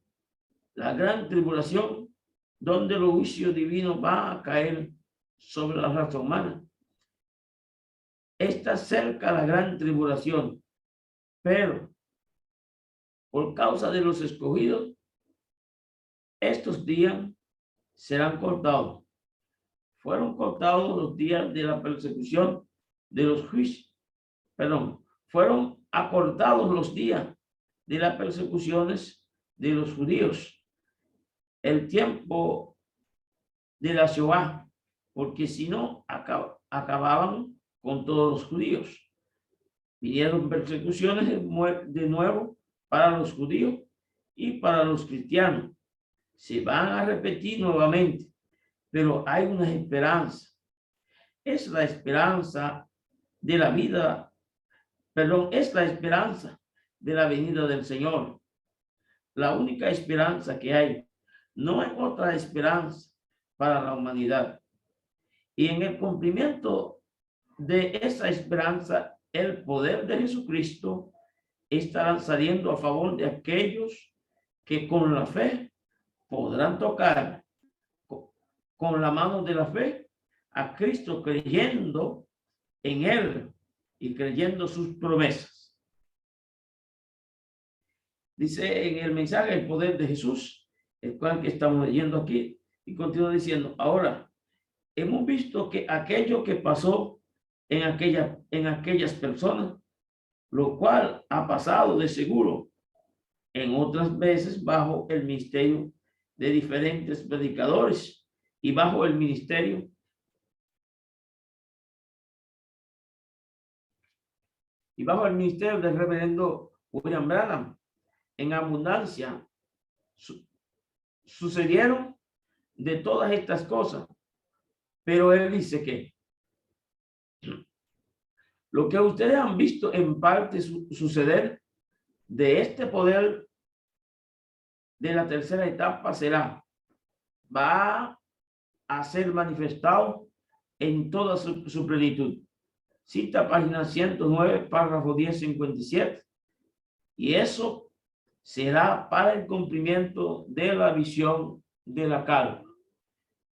La gran tribulación, donde el juicio divino va a caer sobre la raza humana. Está cerca la gran tribulación, pero por causa de los escogidos, estos días serán cortados. Fueron cortados los días de la persecución de los juicios. Fueron acortados los días de las persecuciones de los judíos. El tiempo de la Shoah, porque si no, acababan con todos los judíos. Vinieron persecuciones de nuevo para los judíos y para los cristianos. Se van a repetir nuevamente, pero hay una esperanza. Es la esperanza de la vida, es la esperanza de la venida del Señor. La única esperanza que hay. No hay otra esperanza para la humanidad. Y en el cumplimiento de esa esperanza, el poder de Jesucristo estará saliendo a favor de aquellos que con la fe podrán tocar con la mano de la fe a Cristo, creyendo en Él y creyendo sus promesas. Dice en el mensaje el poder de Jesús, el cual que estamos leyendo aquí, y continúa diciendo: ahora hemos visto que aquello que pasó en aquellas personas, lo cual ha pasado de seguro en otras veces bajo el ministerio de diferentes predicadores y bajo el ministerio del reverendo William Branham, en abundancia sucedieron de todas estas cosas. Pero él dice que lo que ustedes han visto en parte suceder de este poder de la tercera etapa va a ser manifestado en toda su plenitud. Cita página 109, párrafo 1057. Y eso será para el cumplimiento de la visión de la carga.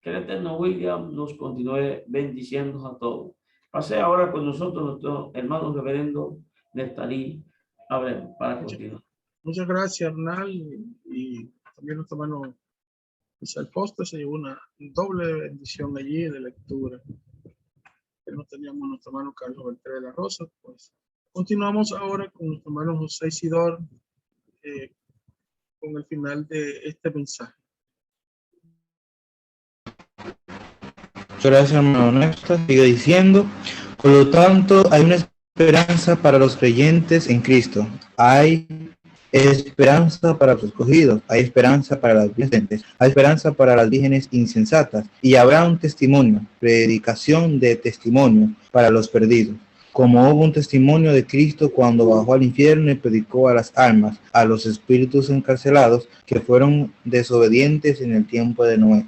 Que el Eterno William nos continúe bendiciendo a todos. Pase ahora con nosotros nuestro hermano reverendo Neftalí Abreu para continuar. Muchas gracias, Hernán, y también nuestro hermano Isabel Poste se llevó una doble bendición allí de lectura. Que no teníamos nuestro hermano Carlos Beltrán de la Rosa. Pues continuamos ahora con nuestro hermano José Isidor con el final de este mensaje. Gracias, hermano Néstor. Sigue diciendo: por lo tanto, hay una esperanza para los creyentes en Cristo. Hay esperanza para los escogidos. Hay esperanza para las vírgenes. Hay esperanza para las vírgenes insensatas. Y habrá un testimonio, predicación de testimonio para los perdidos. Como hubo un testimonio de Cristo cuando bajó al infierno y predicó a las almas, a los espíritus encarcelados que fueron desobedientes en el tiempo de Noé.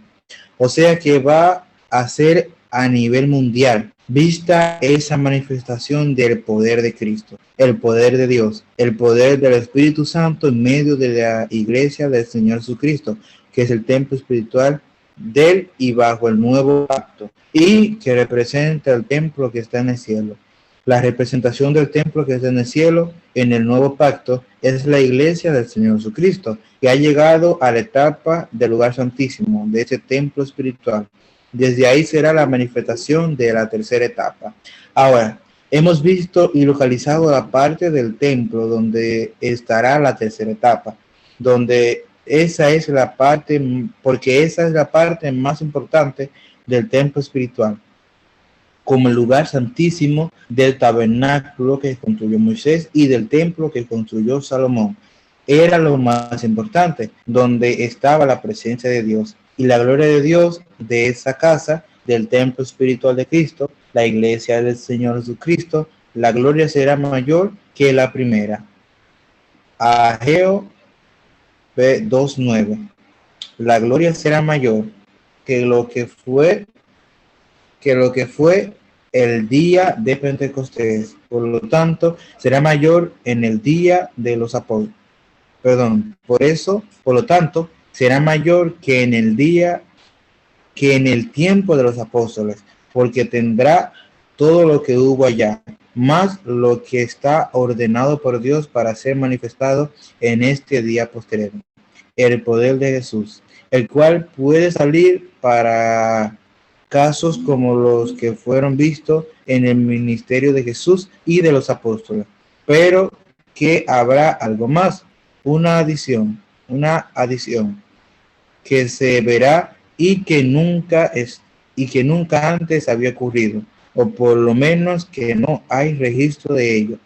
O sea que va a ser a nivel mundial, vista esa manifestación del poder de Cristo, el poder de Dios, el poder del Espíritu Santo en medio de la iglesia del Señor Jesucristo, que es el templo espiritual de él y bajo el nuevo pacto, y que representa el templo que está en el cielo. La representación del templo que está en el cielo, en el nuevo pacto, es la iglesia del Señor Jesucristo, que ha llegado a la etapa del lugar santísimo, de ese templo espiritual. Desde ahí será la manifestación de la tercera etapa. Ahora, hemos visto y localizado la parte del templo donde estará la tercera etapa, donde esa es la parte, porque esa es la parte más importante del templo espiritual, como el lugar santísimo del tabernáculo que construyó Moisés y del templo que construyó Salomón. Era lo más importante, donde estaba la presencia de Dios y la gloria de Dios de esa casa, del templo espiritual de Cristo, la iglesia del Señor Jesucristo. La gloria será mayor que la primera. Ageo 2:9. La gloria será mayor que lo que fue el día de Pentecostés. Por lo tanto, será mayor en el día de los apóstoles. Por lo tanto, será mayor que en el tiempo de los apóstoles, porque tendrá todo lo que hubo allá, más lo que está ordenado por Dios para ser manifestado en este día posterior. El poder de Jesús, el cual puede salir para casos como los que fueron vistos en el ministerio de Jesús y de los apóstoles, pero que habrá algo más, una adición que se verá y que nunca antes había ocurrido, o por lo menos que no hay registro de ello.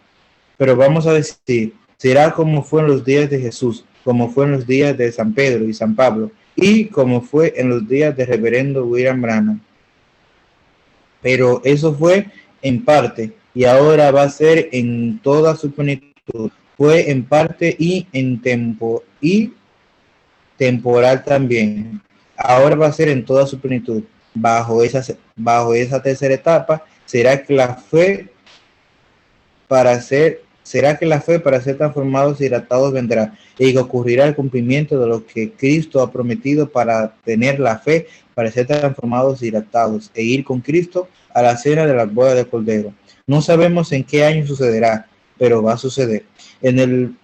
Pero vamos a decir, será como fue en los días de Jesús, como fue en los días de San Pedro y San Pablo, y como fue en los días del reverendo William Branham. Pero eso fue en parte, y ahora va a ser en toda su plenitud. Fue en parte y en tiempo y temporal también. Ahora va a ser en toda su plenitud. Bajo esa tercera etapa será que la fe para ser será que la fe para ser transformados y hidratados vendrá y que ocurrirá el cumplimiento de lo que Cristo ha prometido para tener la fe para ser transformados y hidratados e ir con Cristo a la cena de las bodas del Cordero. No sabemos en qué año sucederá, pero va a suceder. En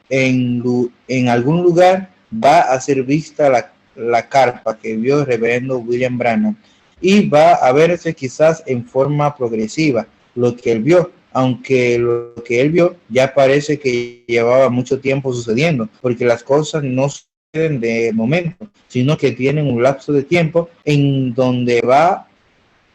algún lugar va a ser vista la carpa que vio el reverendo William Branham y va a verse quizás en forma progresiva lo que él vio, aunque lo que él vio ya parece que llevaba mucho tiempo sucediendo, porque las cosas no suceden de momento, sino que tienen un lapso de tiempo en donde va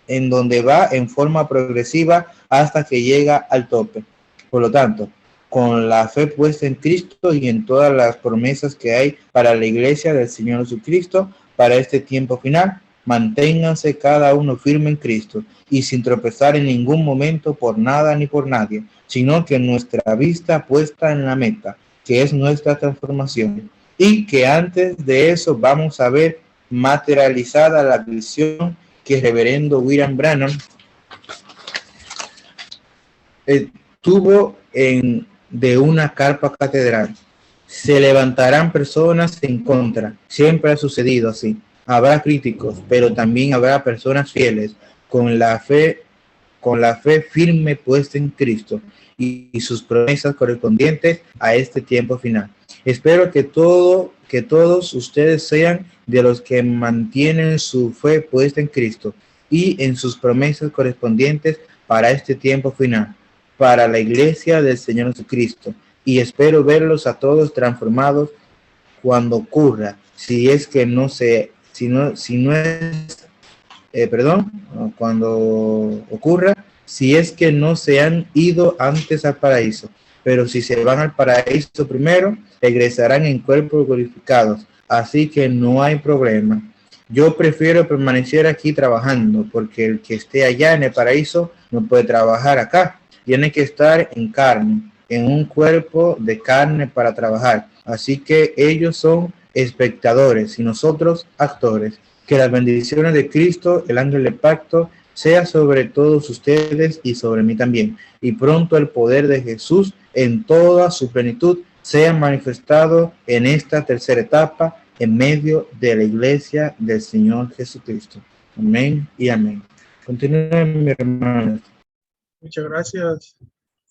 en forma progresiva hasta que llega al tope. Por lo tanto, con la fe puesta en Cristo y en todas las promesas que hay para la iglesia del Señor Jesucristo para este tiempo final, manténganse cada uno firme en Cristo y sin tropezar en ningún momento por nada ni por nadie, sino que nuestra vista puesta en la meta, que es nuestra transformación, y que antes de eso vamos a ver materializada la visión que el reverendo William Branham tuvo de una carpa catedral. Se levantarán personas en contra. Siempre ha sucedido así. Habrá críticos, pero también habrá personas fieles con la fe firme puesta en Cristo y sus promesas correspondientes a este tiempo final. Espero que todos ustedes sean de los que mantienen su fe puesta en Cristo y en sus promesas correspondientes para este tiempo final, para la iglesia del Señor Jesucristo. Y espero verlos a todos transformados cuando ocurra, si es que no se, si no es cuando ocurra, si es que no se han ido antes al paraíso. Pero si se van al paraíso primero, regresarán en cuerpos glorificados. Así que no hay problema. Yo prefiero permanecer aquí trabajando, porque el que esté allá en el paraíso no puede trabajar acá. Tiene que estar en carne, en un cuerpo de carne para trabajar. Así que ellos son espectadores y nosotros actores. Que las bendiciones de Cristo, el ángel del pacto, sea sobre todos ustedes y sobre mí también. Y pronto el poder de Jesús en toda su plenitud sea manifestado en esta tercera etapa en medio de la iglesia del Señor Jesucristo. Amén y amén. Continúen, mi hermano. Muchas gracias,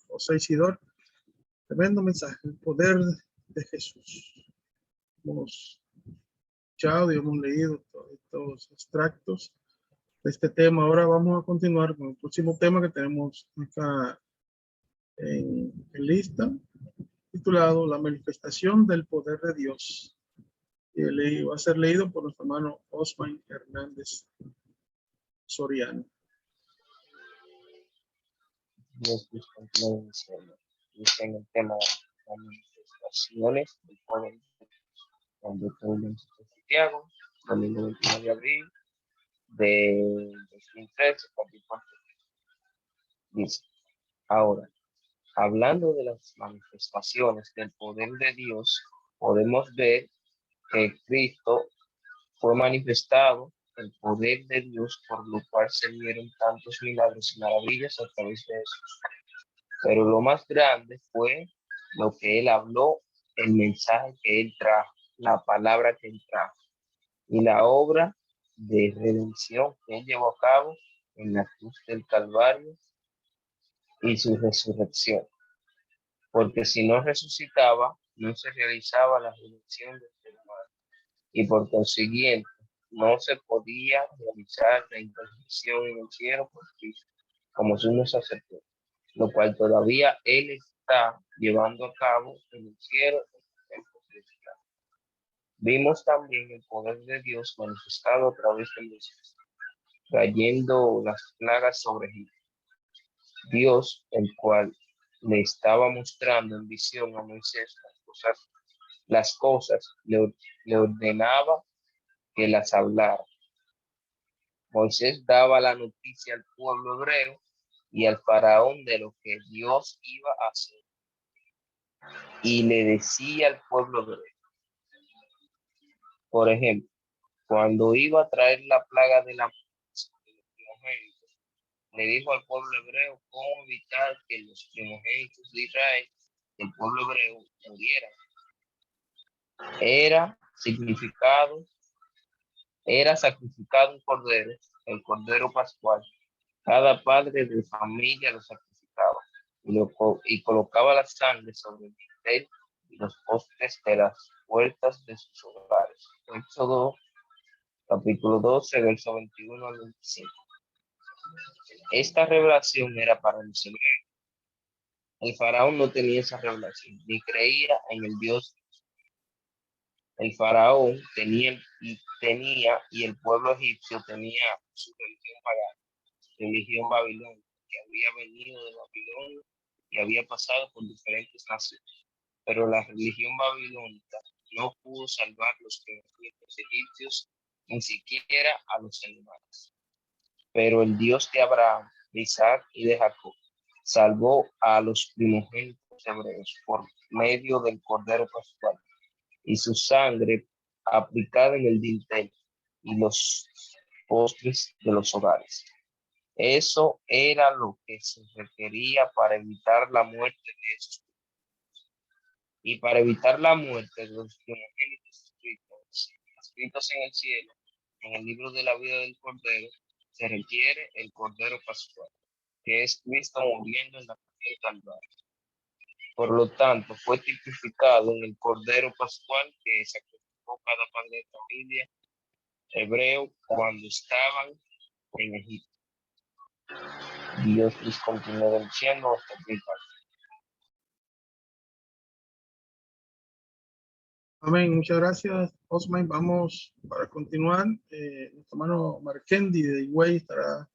José Isidor. Tremendo mensaje, el poder de Jesús. Hemos escuchado y hemos leído todos estos extractos de este tema. Ahora vamos a continuar con el próximo tema que tenemos acá en lista, titulado La manifestación del poder de Dios. Y va a ser leído por nuestro hermano Osman Hernández Soriano. Dios continúa diciendo, dice en el tema de las manifestaciones del poder, donde estoy en Santiago, domingo 21 de abril de 2013, capítulo 3. Dice, ahora, hablando de las manifestaciones del poder de Dios, podemos ver que Cristo fue manifestado el poder de Dios, por lo cual se vieron tantos milagros y maravillas a través de eso. Pero lo más grande fue lo que él habló, el mensaje que él trajo, la palabra que él trajo y la obra de redención que él llevó a cabo en la cruz del Calvario y su resurrección. Porque si no resucitaba, no se realizaba la redención del ser humano. Y por consiguiente, no se podía realizar la intercesión en el cielo por Cristo como sumo sacerdote, lo cual todavía él está llevando a cabo en el cielo. Vimos también el poder de Dios manifestado a través de Moisés, trayendo las plagas sobre Egipto. Dios, el cual le estaba mostrando en visión a Moisés las cosas le ordenaba que las hablara. Moisés daba la noticia al pueblo hebreo y al faraón de lo que Dios iba a hacer. Y le decía al pueblo hebreo, por ejemplo, cuando iba a traer la plaga de la primogénitos, le dijo al pueblo hebreo cómo evitar que los primogénitos de Israel del pueblo hebreo muriera, era sacrificado un cordero, el cordero pascual. Cada padre de familia lo sacrificaba y colocaba la sangre sobre el dintel y los postes de las puertas de sus hogares. Éxodo capítulo 12, verso 21 al 25. Esta revelación era para los hebreos. El faraón no tenía esa revelación, ni creía en el Dios. El faraón tenía y el pueblo egipcio tenía su religión pagana, religión babilónica, que había venido de Babilonia y había pasado por diferentes naciones. Pero la religión babilónica no pudo salvar los primogénitos egipcios, ni siquiera a los animales. Pero el Dios de Abraham, de Isaac y de Jacob salvó a los primogénitos hebreos por medio del Cordero Pascual y su sangre aplicada en el dintel y los postres de los hogares. Eso era lo que se requería para evitar la muerte de esos. Y para evitar la muerte de los primogénitos escritos en el cielo, en el libro de la vida del Cordero, se requiere el Cordero Pascual, que es Cristo muriendo en la cruz del Calvario. Por lo tanto, fue tipificado en el Cordero Pascual que sacrificó cada padre de familia hebreo cuando estaban en Egipto. Dios les continúa diciendo hasta que Amén. Muchas gracias, Osman. Vamos para continuar. Nuestro hermano Markendi de Higüey estará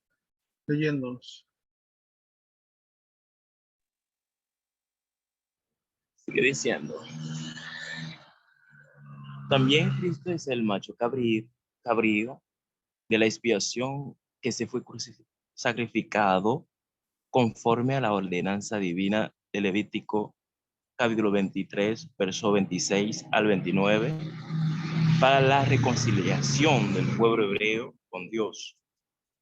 leyéndonos. Sigue diciendo. También Cristo es el macho cabrío de la expiación que se fue sacrificado conforme a la ordenanza divina de Levítico capítulo 23, verso 26 al 29, para la reconciliación del pueblo hebreo con Dios,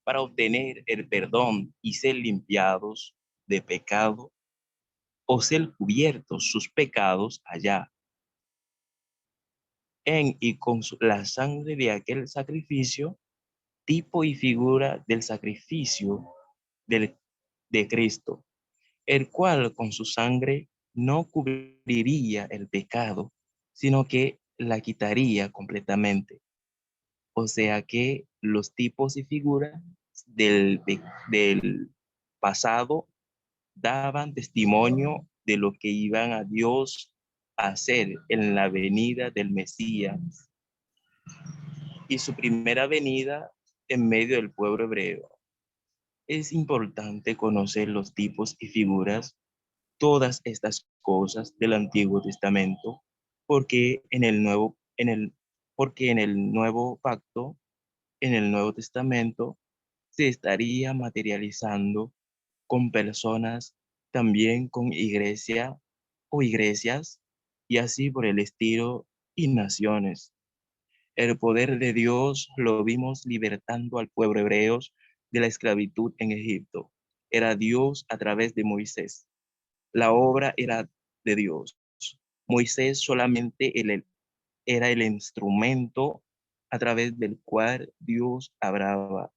para obtener el perdón y ser limpiados de pecado o ser cubiertos sus pecados allá. En y con la sangre de aquel sacrificio, tipo y figura del sacrificio de Cristo, el cual con su sangre no cubriría el pecado, sino que la quitaría completamente. O sea que los tipos y figuras del pasado daban testimonio de lo que iban a Dios a hacer en la venida del Mesías y su primera venida en medio del pueblo hebreo. Es importante conocer los tipos y figuras, todas estas cosas del Antiguo Testamento, porque en el Nuevo Pacto, en el Nuevo Testamento, se estaría materializando con personas, también con iglesia o iglesias, y así por el estilo, y naciones. El poder de Dios lo vimos libertando al pueblo hebreo de la esclavitud en Egipto. Era Dios a través de Moisés. La obra era de Dios. Moisés solamente era el instrumento a través del cual Dios hablaba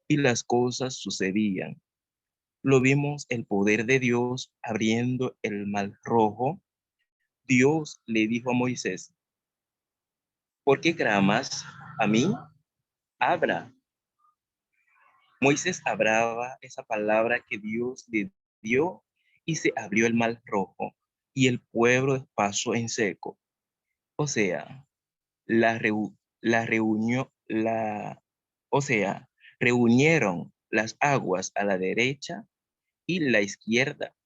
y las cosas sucedían. Lo vimos el poder de Dios abriendo el mar rojo. Dios le dijo a Moisés: ¿por qué clamas a mí? Habla. Moisés hablaba esa palabra que Dios le dio y se abrió el mar rojo y el pueblo pasó en seco. O sea, reunieron las aguas a la derecha y la izquierda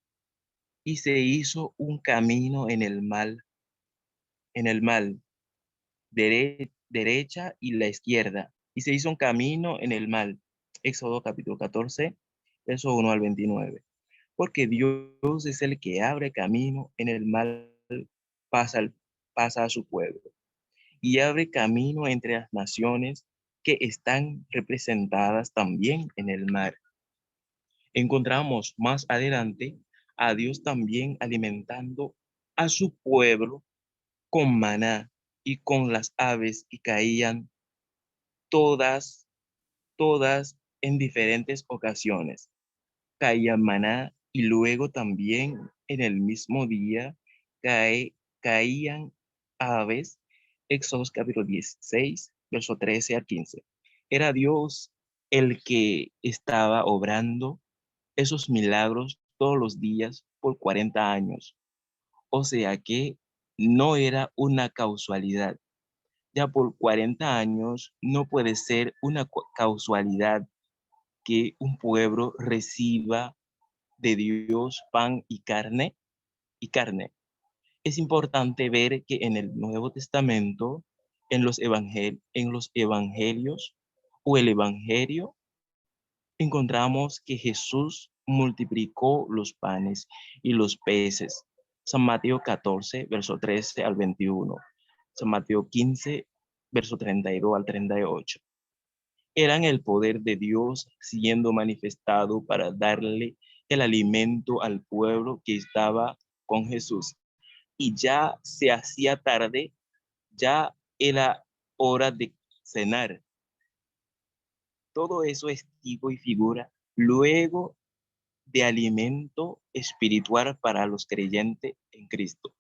y se hizo un camino en el mar derecha y la izquierda, y se hizo un camino en el mar. Éxodo capítulo 14, verso 1 al 29. Porque Dios es el que abre camino en el mar, pasa a su pueblo, y abre camino entre las naciones que están representadas también en el mar. Encontramos más adelante a Dios también alimentando a su pueblo con maná y con las aves que caían todas, todas en diferentes ocasiones. Caían maná y luego también en el mismo día caían aves. Éxodo capítulo 16, verso 13 al 15. Era Dios el que estaba obrando esos milagros todos los días por 40 años. O sea que no era una causalidad. Ya por 40 años no puede ser una causalidad que un pueblo reciba de Dios pan y carne Es importante ver que en el Nuevo Testamento, en los evangelios o el evangelio, encontramos que Jesús multiplicó los panes y los peces. San Mateo 14, verso 13 al 21. San Mateo 15, verso 32 al 38. Eran el poder de Dios siendo manifestado para darle el alimento al pueblo que estaba con Jesús. Y ya se hacía tarde, ya era hora de cenar. Todo eso es tipo y figura luego de alimento espiritual para los creyentes en Cristo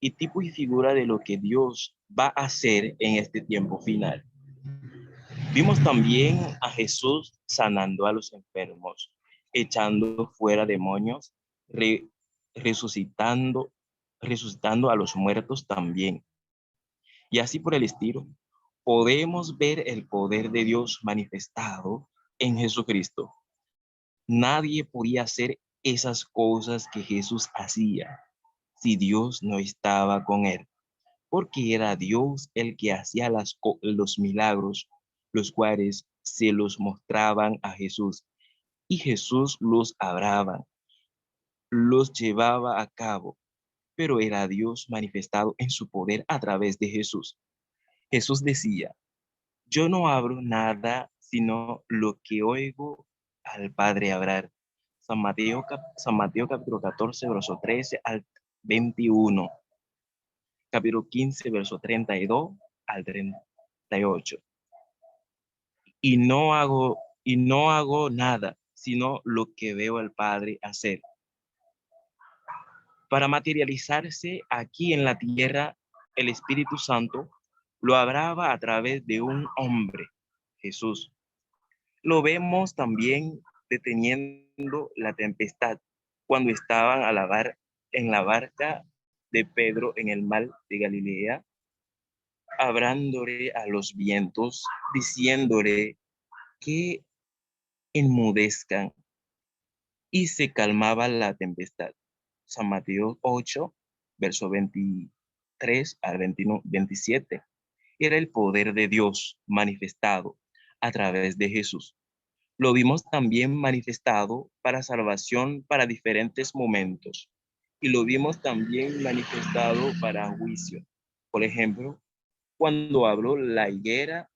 y tipo y figura de lo que Dios va a hacer en este tiempo final. Vimos también a Jesús sanando a los enfermos, echando fuera demonios, resucitando a los muertos también. Y así por el estilo, podemos ver el poder de Dios manifestado en Jesucristo. Nadie podía hacer esas cosas que Jesús hacía si Dios no estaba con él, porque era Dios el que hacía los milagros, los cuales se los mostraban a Jesús, y Jesús los hablaba, los llevaba a cabo, pero era Dios manifestado en su poder a través de Jesús. Jesús decía: yo no hablo nada sino lo que oigo al Padre hablar. San Mateo capítulo 14, verso 13 al 21. Capítulo 15, verso 32 al 38. Y no hago nada sino lo que veo al Padre hacer. Para materializarse aquí en la tierra, el Espíritu Santo lo hablaba a través de un hombre, Jesús. Lo vemos también deteniendo la tempestad cuando estaban en la barca de Pedro en el mar de Galilea, hablándole a los vientos, diciéndole que enmudezcan, y se calmaba la tempestad. San Mateo 8, verso 23 al 27. Era el poder de Dios manifestado a través de Jesús. Lo vimos también manifestado para salvación para diferentes momentos. Y lo vimos también manifestado para juicio. Por ejemplo, cuando habló a la higuera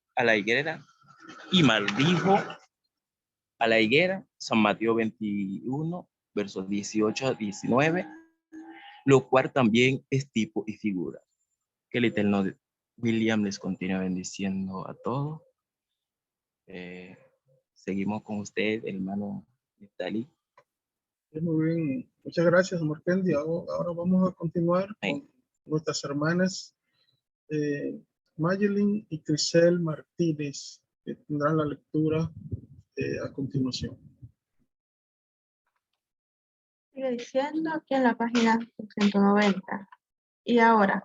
y maldijo a la higuera, San Mateo 21, versos 18 a 19, lo cual también es tipo y figura. Que el Eterno William les continúe bendiciendo a todos. Seguimos con usted, hermano Neftalí. Muy bien, muchas gracias, amor Kendi. Ahora vamos a continuar con nuestras hermanas Mayelin y Crisel Martínez, que tendrán la lectura a continuación. Sigue diciendo aquí en la página 190. Y ahora,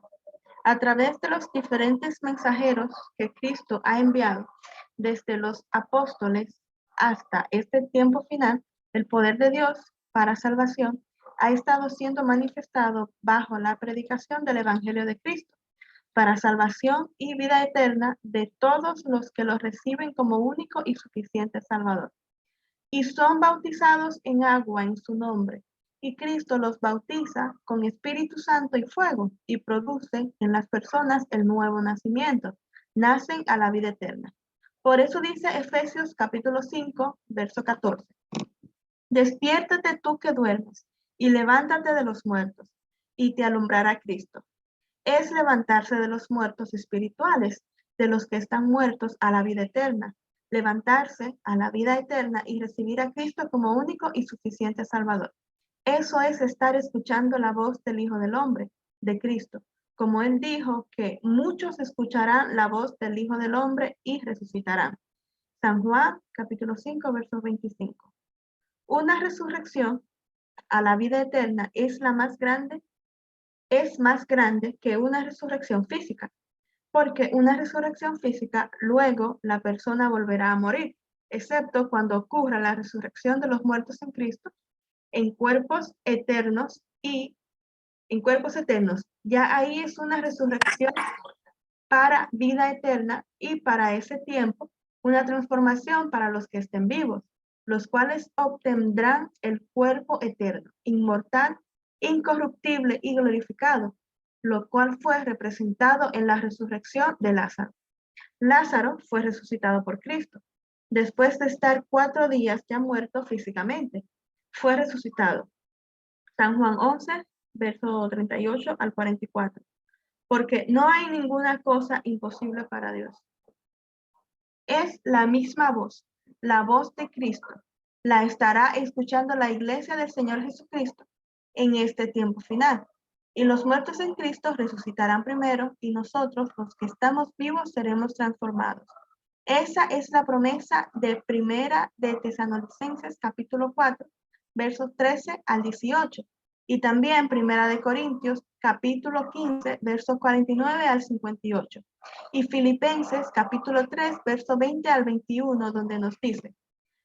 a través de los diferentes mensajeros que Cristo ha enviado, desde los apóstoles hasta este tiempo final, el poder de Dios para salvación ha estado siendo manifestado bajo la predicación del Evangelio de Cristo, para salvación y vida eterna de todos los que lo reciben como único y suficiente Salvador. Y son bautizados en agua en su nombre. Y Cristo los bautiza con Espíritu Santo y fuego y producen en las personas el nuevo nacimiento. Nacen a la vida eterna. Por eso dice Efesios capítulo 5, verso 14. Despiértate tú que duermes y levántate de los muertos, y te alumbrará Cristo. Es levantarse de los muertos espirituales, de los que están muertos a la vida eterna, levantarse a la vida eterna y recibir a Cristo como único y suficiente Salvador. Eso es estar escuchando la voz del Hijo del Hombre, de Cristo, como él dijo que muchos escucharán la voz del Hijo del Hombre y resucitarán. San Juan, capítulo 5, verso 25. Una resurrección a la vida eterna es más grande que una resurrección física, porque una resurrección física luego la persona volverá a morir, excepto cuando ocurra la resurrección de los muertos en Cristo en cuerpos eternos ya ahí es una resurrección para vida eterna y para ese tiempo una transformación para los que estén vivos, los cuales obtendrán el cuerpo eterno, inmortal, incorruptible y glorificado, lo cual fue representado en la resurrección de Lázaro. Lázaro fue resucitado por Cristo, después de estar 4 días ya muerto físicamente. Fue resucitado. San Juan 11, verso 38 al 44. Porque no hay ninguna cosa imposible para Dios. Es la misma voz, la voz de Cristo. La estará escuchando la iglesia del Señor Jesucristo en este tiempo final. Y los muertos en Cristo resucitarán primero y nosotros, los que estamos vivos, seremos transformados. Esa es la promesa de Primera de Tesalonicenses, capítulo 4, versos 13 al 18. Y también Primera de Corintios, capítulo 15, versos 49 al 58. Y Filipenses, capítulo 3, verso 20 al 21, donde nos dice: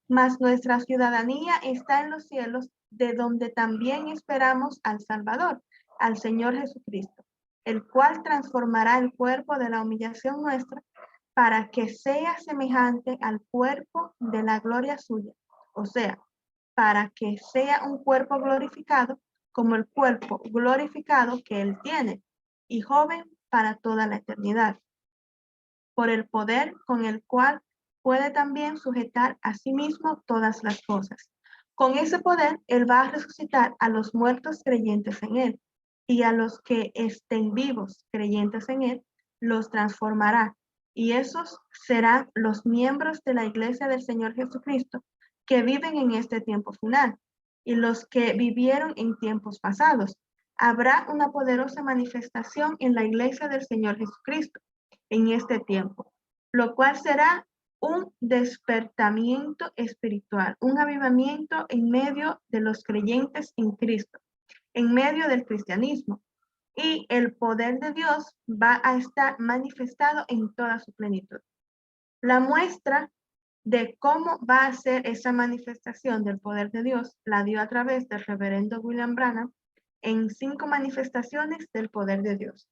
mas nuestra ciudadanía está en los cielos, de donde también esperamos al Salvador, al Señor Jesucristo, el cual transformará el cuerpo de la humillación nuestra para que sea semejante al cuerpo de la gloria suya, o sea, para que sea un cuerpo glorificado como el cuerpo glorificado que Él tiene, y joven para toda la eternidad, por el poder con el cual puede también sujetar a sí mismo todas las cosas. Con ese poder, Él va a resucitar a los muertos creyentes en Él, y a los que estén vivos creyentes en Él, los transformará. Y esos serán los miembros de la iglesia del Señor Jesucristo que viven en este tiempo final y los que vivieron en tiempos pasados. Habrá una poderosa manifestación en la iglesia del Señor Jesucristo en este tiempo, lo cual será un despertamiento espiritual, un avivamiento en medio de los creyentes en Cristo, en medio del cristianismo. Y el poder de Dios va a estar manifestado en toda su plenitud. La muestra de cómo va a ser esa manifestación del poder de Dios la dio a través del reverendo William Branham en 5 manifestaciones del poder de Dios.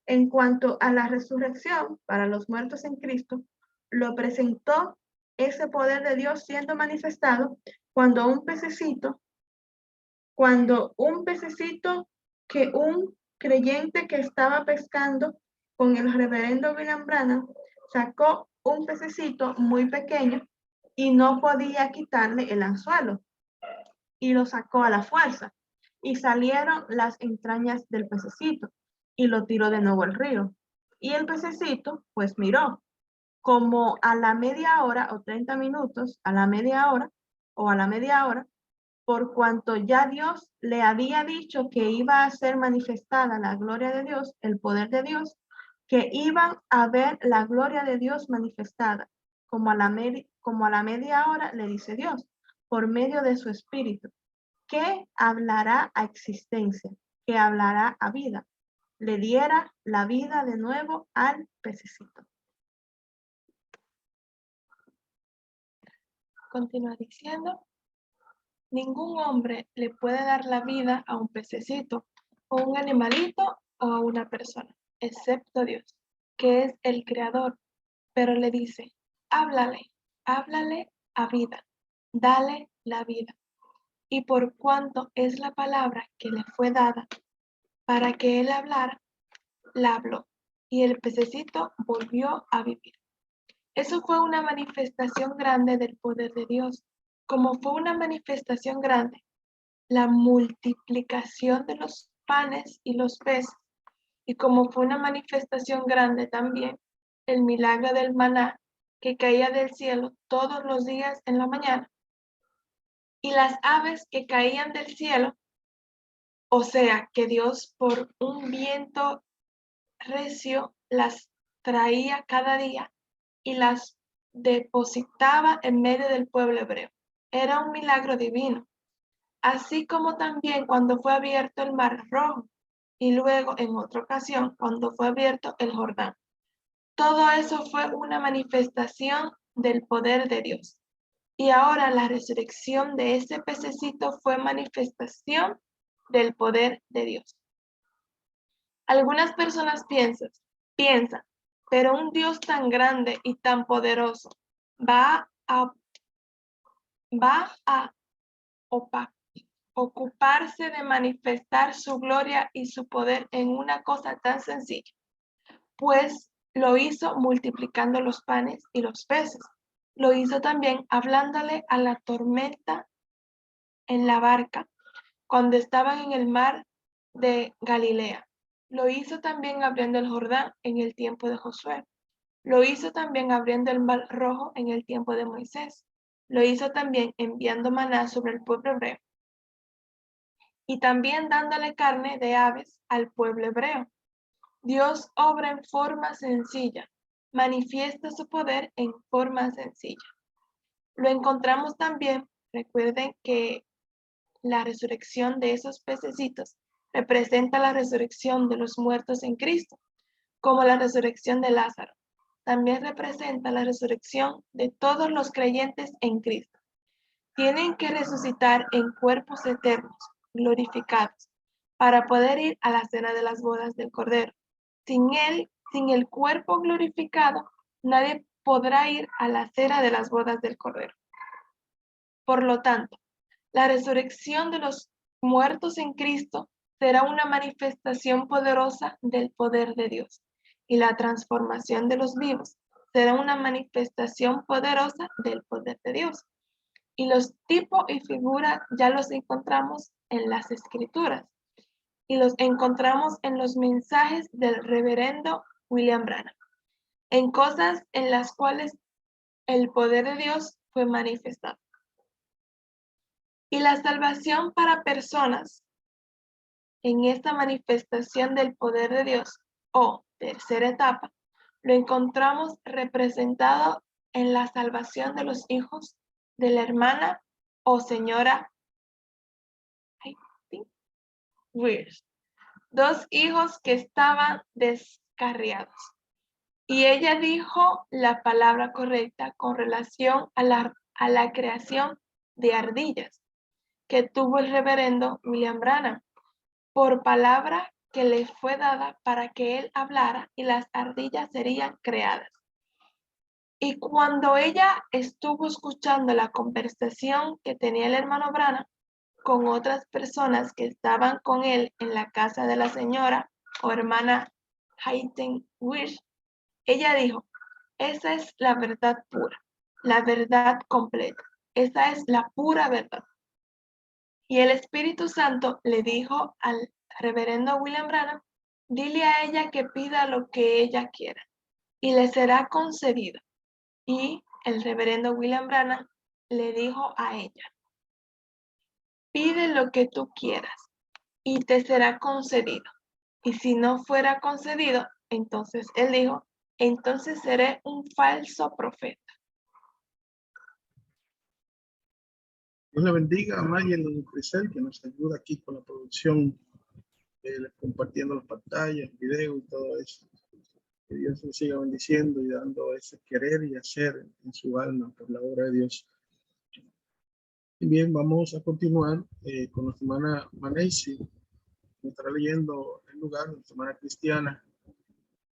En cuanto a la resurrección para los muertos en Cristo, lo presentó ese poder de Dios siendo manifestado cuando un pececito que un creyente que estaba pescando con el reverendo William Branham sacó un pececito muy pequeño y no podía quitarle el anzuelo y lo sacó a la fuerza y salieron las entrañas del pececito y lo tiró de nuevo al río. Y el pececito pues miró como a la media hora o 30 minutos, a la media hora, por cuanto ya Dios le había dicho que iba a ser manifestada la gloria de Dios, el poder de Dios, que iban a ver la gloria de Dios manifestada, como a la media hora le dice Dios, por medio de su espíritu, que hablará a existencia, que hablará a vida, le diera la vida de nuevo al pececito. Continúa diciendo: ningún hombre le puede dar la vida a un pececito, o un animalito, o a una persona, excepto Dios, que es el creador. Pero le dice: háblale a vida, dale la vida. Y por cuanto es la palabra que le fue dada para que él hablara, la habló, y el pececito volvió a vivir. Eso fue una manifestación grande del poder de Dios, como fue una manifestación grande la multiplicación de los panes y los peces, y como fue una manifestación grande también, el milagro del maná que caía del cielo todos los días en la mañana, y las aves que caían del cielo, o sea, que Dios por un viento recio las traía cada día y las depositaba en medio del pueblo hebreo. Era un milagro divino, así como también cuando fue abierto el Mar Rojo y luego en otra ocasión cuando fue abierto el Jordán. Todo eso fue una manifestación del poder de Dios. Y ahora la resurrección de ese pececito fue manifestación del poder de Dios. Algunas personas piensan, pero un Dios tan grande y tan poderoso va a ocuparse de manifestar su gloria y su poder en una cosa tan sencilla, pues lo hizo multiplicando los panes y los peces. Lo hizo también hablándole a la tormenta en la barca cuando estaban en el mar de Galilea. Lo hizo también abriendo el Jordán en el tiempo de Josué. Lo hizo también abriendo el mar rojo en el tiempo de Moisés. Lo hizo también enviando maná sobre el pueblo hebreo. Y también dándole carne de aves al pueblo hebreo. Dios obra en forma sencilla, manifiesta su poder en forma sencilla. Lo encontramos también, recuerden que la resurrección de esos pececitos representa la resurrección de los muertos en Cristo, como la resurrección de Lázaro. También representa la resurrección de todos los creyentes en Cristo. Tienen que resucitar en cuerpos eternos, glorificados, para poder ir a la cena de las bodas del Cordero. Sin el cuerpo glorificado, nadie podrá ir a la cena de las bodas del Cordero. Por lo tanto, la resurrección de los muertos en Cristo será una manifestación poderosa del poder de Dios, y la transformación de los vivos será una manifestación poderosa del poder de Dios. Y los tipos y figuras ya los encontramos en las Escrituras, y los encontramos en los mensajes del reverendo William Branham, en cosas en las cuales el poder de Dios fue manifestado. Y la salvación para personas en esta manifestación del poder de Dios, o tercera etapa, lo encontramos representado en la salvación de los hijos de la hermana o señora Weirs, dos hijos que estaban descarriados. Y ella dijo la palabra correcta con relación a la creación de ardillas que tuvo el reverendo William Branham, por palabra que le fue dada para que él hablara y las ardillas serían creadas. Y cuando ella estuvo escuchando la conversación que tenía el hermano Branham con otras personas que estaban con él en la casa de la señora o hermana Hayden Wish, ella dijo, esa es la verdad pura, la verdad completa, esa es la pura verdad. Y el Espíritu Santo le dijo al reverendo William Branham, dile a ella que pida lo que ella quiera y le será concedido. Y el reverendo William Branham le dijo a ella, pide lo que tú quieras y te será concedido. Y si no fuera concedido, entonces él dijo, entonces seré un falso profeta. Dios le bendiga a María y Crisel, que nos ayuda aquí con la producción, compartiendo las pantallas, videos y todo eso. Que Dios le siga bendiciendo y dando ese querer y hacer en su alma por la obra de Dios. Y bien, vamos a continuar con nuestra hermana Manaisi, que estará leyendo el lugar, nuestra hermana cristiana,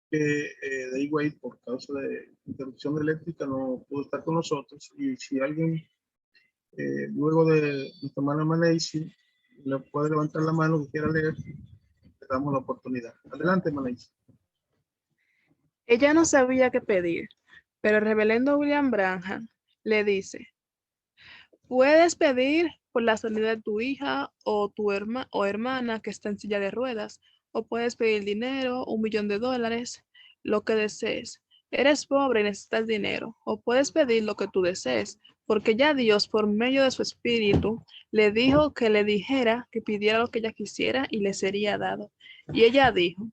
que de Higüey, por causa de interrupción eléctrica, no pudo estar con nosotros. Y si alguien, luego de nuestra hermana Manaisi, le puede levantar la mano que quiera leer, le damos la oportunidad. Adelante, Manaisi. Ella no sabía qué pedir, pero el reverendo William Branham le dice, puedes pedir por la sanidad de tu hija o tu hermana que está en silla de ruedas, o puedes pedir dinero, $1.000.000, lo que desees. Eres pobre y necesitas dinero, o puedes pedir lo que tú desees, porque ya Dios, por medio de su Espíritu, le dijo que le dijera que pidiera lo que ella quisiera y le sería dado. Y ella dijo,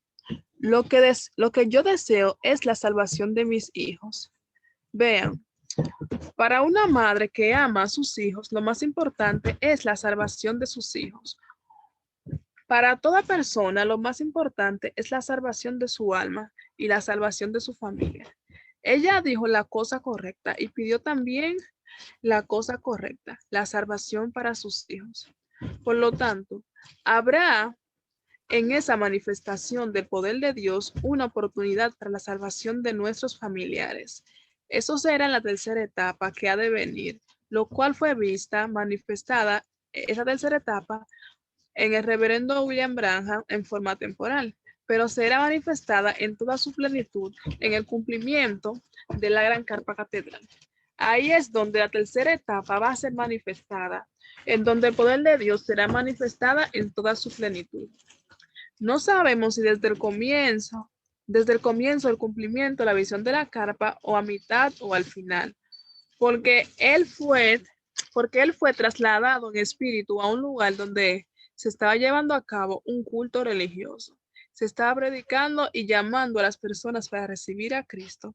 lo que yo deseo es la salvación de mis hijos. Vean, para una madre que ama a sus hijos, lo más importante es la salvación de sus hijos. Para toda persona, lo más importante es la salvación de su alma y la salvación de su familia. Ella dijo la cosa correcta y pidió también la cosa correcta, la salvación para sus hijos. Por lo tanto, habrá en esa manifestación del poder de Dios una oportunidad para la salvación de nuestros familiares. Eso será en la tercera etapa que ha de venir, lo cual fue vista, manifestada, esa tercera etapa, en el reverendo William Branham en forma temporal, pero será manifestada en toda su plenitud en el cumplimiento de la gran carpa catedral. Ahí es donde la tercera etapa va a ser manifestada, en donde el poder de Dios será manifestada en toda su plenitud. No sabemos si desde el comienzo del cumplimiento, la visión de la carpa, o a mitad o al final, porque él fue trasladado en espíritu a un lugar donde se estaba llevando a cabo un culto religioso. Se estaba predicando y llamando a las personas para recibir a Cristo.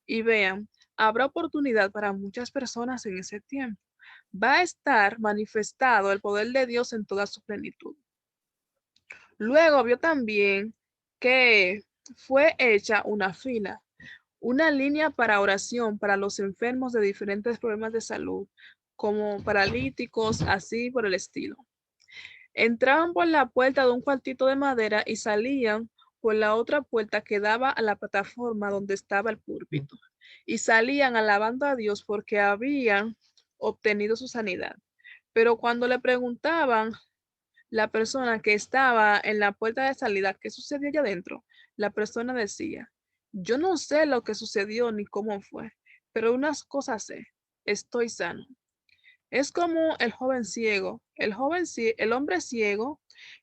Y vean, habrá oportunidad para muchas personas en ese tiempo. Va a estar manifestado el poder de Dios en toda su plenitud. Luego vio también que fue hecha una fila, una línea para oración para los enfermos de diferentes problemas de salud, como paralíticos, así por el estilo. Entraban por la puerta de un cuartito de madera y salían por la otra puerta que daba a la plataforma donde estaba el púlpito. Y salían alabando a Dios porque habían obtenido su sanidad. Pero cuando le preguntaban la persona que estaba en la puerta de salida qué sucedió allá adentro, la persona decía, yo no sé lo que sucedió ni cómo fue, pero unas cosas sé, estoy sano. Es como el joven ciego, el hombre ciego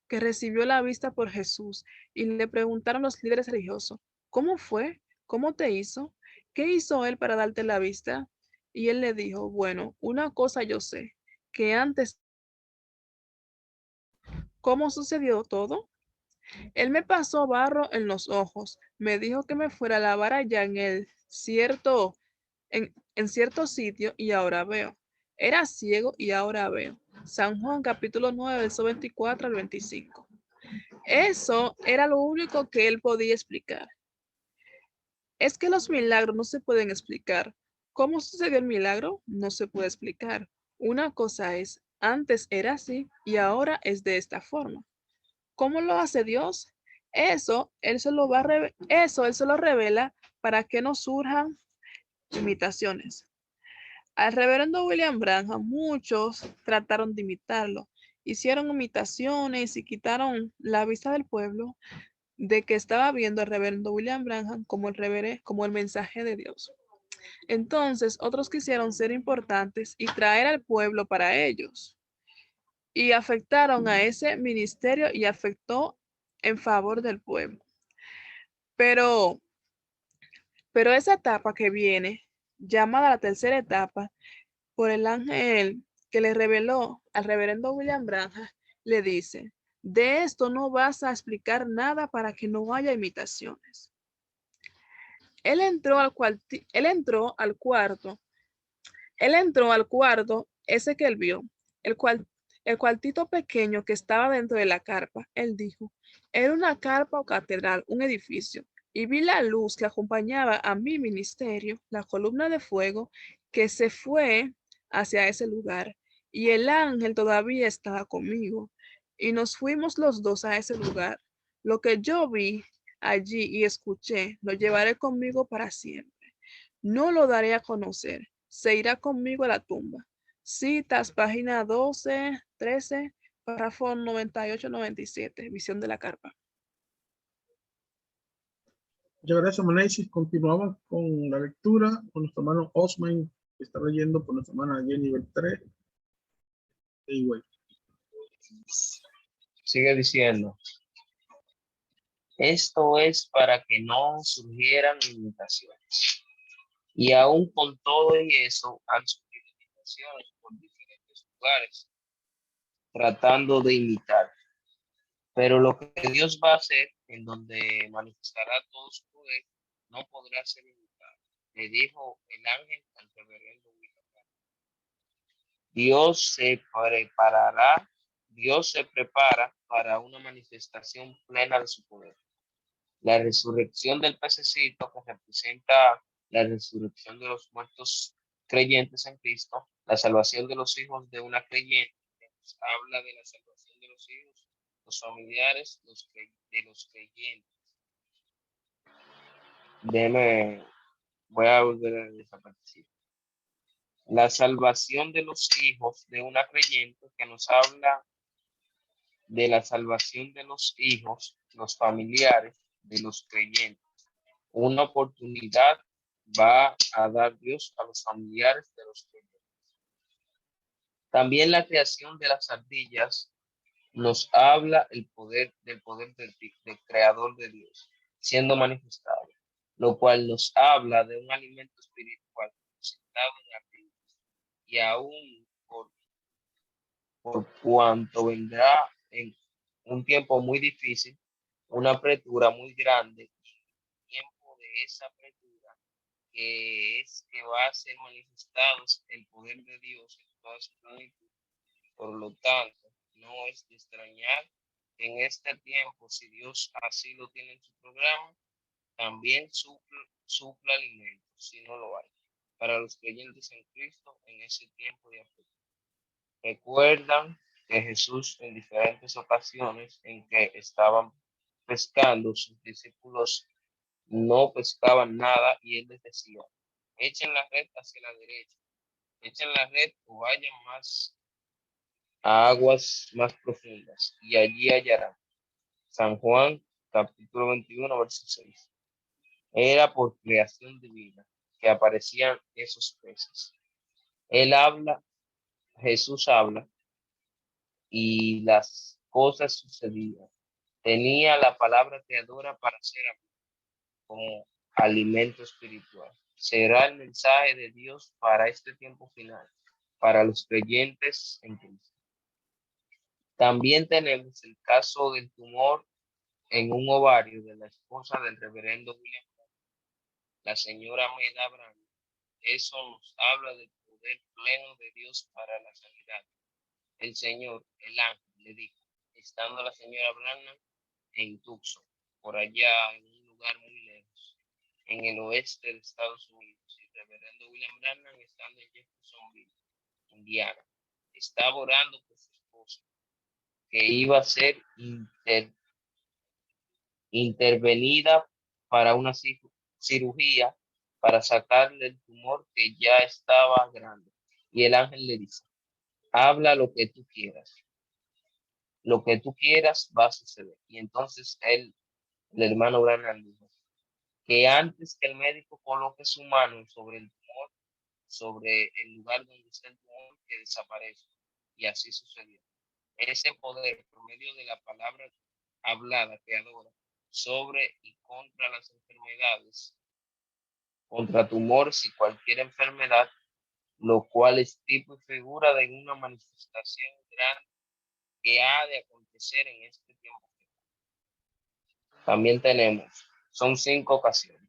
que recibió la vista por Jesús y le preguntaron los líderes religiosos, ¿cómo fue? ¿Cómo te hizo? ¿Qué hizo él para darte la vista? Y él le dijo, bueno, una cosa yo sé, que antes, ¿cómo sucedió todo? Él me pasó barro en los ojos, me dijo que me fuera a lavar allá en cierto sitio y ahora veo. Era ciego y ahora veo. San Juan capítulo 9, verso 24 al 25. Eso era lo único que él podía explicar. Es que los milagros no se pueden explicar. ¿Cómo sucedió el milagro? No se puede explicar. Una cosa es, antes era así y ahora es de esta forma. ¿Cómo lo hace Dios? Eso él se lo revela para que no surjan imitaciones. Al reverendo William Branham, muchos trataron de imitarlo. Hicieron imitaciones y quitaron la vista del pueblo de que estaba viendo al reverendo William Branham como el mensaje de Dios. Entonces, otros quisieron ser importantes y traer al pueblo para ellos. Y afectaron a ese ministerio y afectó en favor del pueblo. Pero esa etapa que viene, llamada la tercera etapa, por el ángel que le reveló al reverendo William Branham, le dice, de esto no vas a explicar nada para que no haya imitaciones. Él entró al cuarto, ese que él vio, el cuartito pequeño que estaba dentro de la carpa. Él dijo, era una carpa o catedral, un edificio, y vi la luz que acompañaba a mi ministerio, la columna de fuego que se fue hacia ese lugar, y el ángel todavía estaba conmigo, y nos fuimos los dos a ese lugar. Lo que yo vi allí y escuché, lo llevaré conmigo para siempre. No lo daré a conocer, se irá conmigo a la tumba. Citas, página 12, 13, párrafo 98-97, visión de la carpa. Muchas gracias, Manesis. Continuamos con la lectura con nuestro hermano Osman, que está leyendo por nuestra hermana Jenny Beltré. igual. Sigue diciendo, esto es para que no surgieran imitaciones. Y aún con todo y eso han surgido imitaciones por diferentes lugares, tratando de imitar. Pero lo que Dios va a hacer, en donde manifestará todo su poder, no podrá ser imitado. Le dijo el ángel al reverendo William. Dios se prepara para una manifestación plena de su poder. La resurrección del pececito, que representa la resurrección de los muertos creyentes en Cristo, la salvación de los hijos de una creyente, que nos habla de la salvación de los hijos, los familiares, de los creyentes. Voy a volver a esa partecita. La salvación de los hijos de una creyente, que nos habla de la salvación de los hijos, los familiares de los creyentes. Una oportunidad va a dar Dios a los familiares de los creyentes. También la creación de las ardillas nos habla del poder del creador de Dios siendo manifestado, lo cual nos habla de un alimento espiritual sentado en ardillas, y aún por cuanto vendrá en un tiempo muy difícil, una apretura muy grande, tiempo de esa apretura, que va a ser manifestado el poder de Dios en toda su plenitud. Por lo tanto, no es de extrañar que en este tiempo, si Dios así lo tiene en su programa, también supla alimento, si no lo hay, para los creyentes en Cristo en ese tiempo de apretura. Recuerdan que Jesús, en diferentes ocasiones en que estaban pescando, sus discípulos no pescaban nada, y él les decía, echen la red hacia la derecha, echen la red o vayan más a aguas más profundas, y allí hallarán. San Juan, capítulo 21, verso 6. Era por creación divina que aparecían esos peces. Jesús habla, y las cosas sucedían. Tenía la palabra creadora para ser como alimento espiritual. Será el mensaje de Dios para este tiempo final, para los creyentes en Cristo. También tenemos el caso del tumor en un ovario de la esposa del reverendo William, la señora Meda Brown. Eso nos habla del poder pleno de Dios para la sanidad. El Señor, el ángel, le dijo, estando la señora Branham en Tucson, por allá en un lugar muy lejos, en el oeste de Estados Unidos, y el reverendo William Branham estando en Jeffersonville, Indiana, estaba orando por su esposa, que iba a ser intervenida para una cirugía para sacarle el tumor que ya estaba grande. Y el ángel le dice, habla lo que tú quieras. Lo que tú quieras va a suceder. Y entonces el hermano Branham dijo que antes que el médico coloque su mano sobre el tumor, sobre el lugar donde está el tumor, que desaparece. Y así sucedió. Ese poder por medio de la palabra hablada, creadora, sobre y contra las enfermedades, contra tumores y cualquier enfermedad, lo cual es tipo y figura de una manifestación grande que ha de acontecer en este tiempo. También son 5 ocasiones.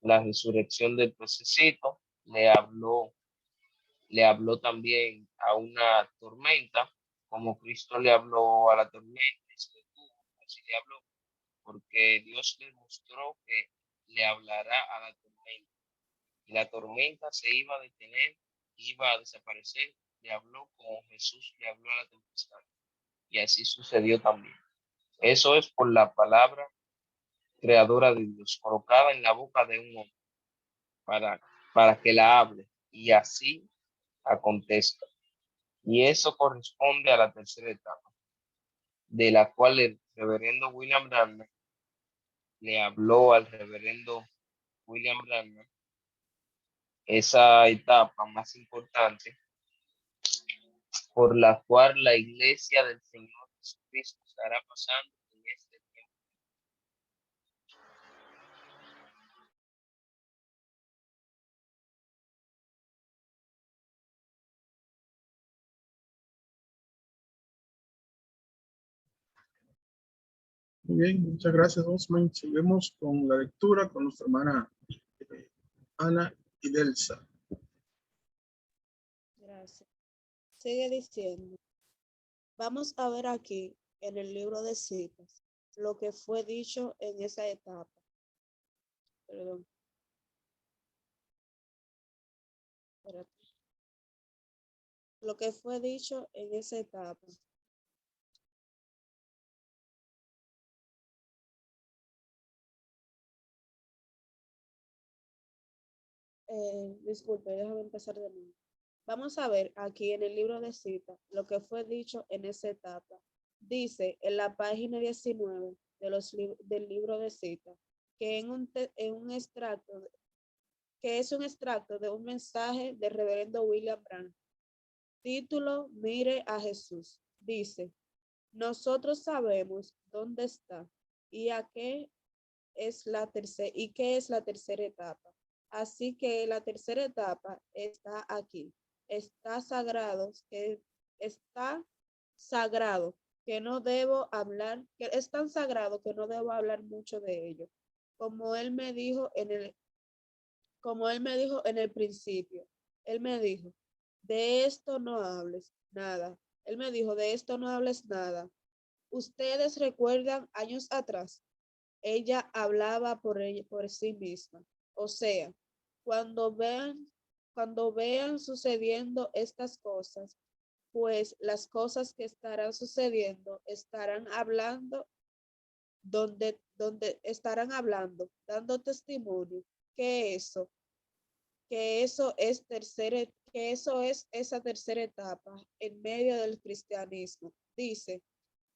La resurrección del pececito, le habló también a una tormenta, como Cristo le habló a la tormenta, así le habló, porque Dios le mostró que le hablará a la tormenta, y la tormenta se iba a detener, iba a desaparecer. Le habló como Jesús le habló a la tempestad, y así sucedió también. Eso es por la palabra creadora de Dios, colocada en la boca de un hombre, para que la hable, y así acontezca. Y eso corresponde a la tercera etapa, de la cual el reverendo William Branham le habló al reverendo William Branham. Esa etapa más importante por la cual la iglesia del Señor Jesucristo estará pasando en este tiempo. Muy bien, muchas gracias, Osman. Seguimos con la lectura con nuestra hermana Ana Idelsa. Gracias. Sigue diciendo, vamos a ver aquí en el libro de citas lo que fue dicho en esa etapa. Perdón. Espérate. Lo que fue dicho en esa etapa. Disculpe, déjame empezar de nuevo. Vamos a ver aquí en el libro de citas lo que fue dicho en esa etapa. Dice en la página 19 del libro de citas que en un extracto, que es un extracto de un mensaje del reverendo William Branham. Título, Mire a Jesús. Dice, nosotros sabemos dónde está y a qué es la tercera etapa. Así que la tercera etapa está aquí. Está sagrado, que no debo hablar, que es tan sagrado que no debo hablar mucho de ello. Como él me dijo en el principio, él me dijo, de esto no hables nada. Él me dijo, de esto no hables nada. Ustedes recuerdan años atrás, ella hablaba por sí misma. O sea, cuando vean sucediendo estas cosas, pues las cosas que estarán sucediendo estarán hablando, donde estarán hablando, dando testimonio que eso es esa tercera etapa en medio del cristianismo. Dice,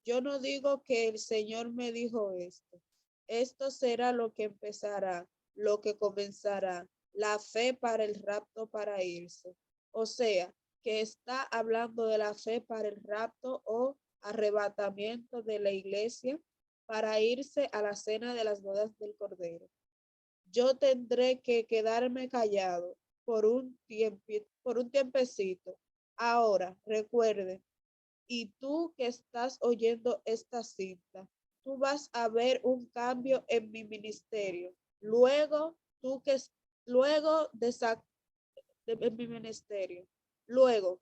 yo no digo que el Señor me dijo esto. Esto será lo que empezará, lo que comenzará, la fe para el rapto para irse. O sea, que está hablando de la fe para el rapto o arrebatamiento de la iglesia para irse a la cena de las bodas del Cordero. Yo tendré que quedarme callado por un tiempecito. Ahora, recuerde, y tú que estás oyendo esta cinta, tú vas a ver un cambio en mi ministerio. Luego, en mi ministerio, luego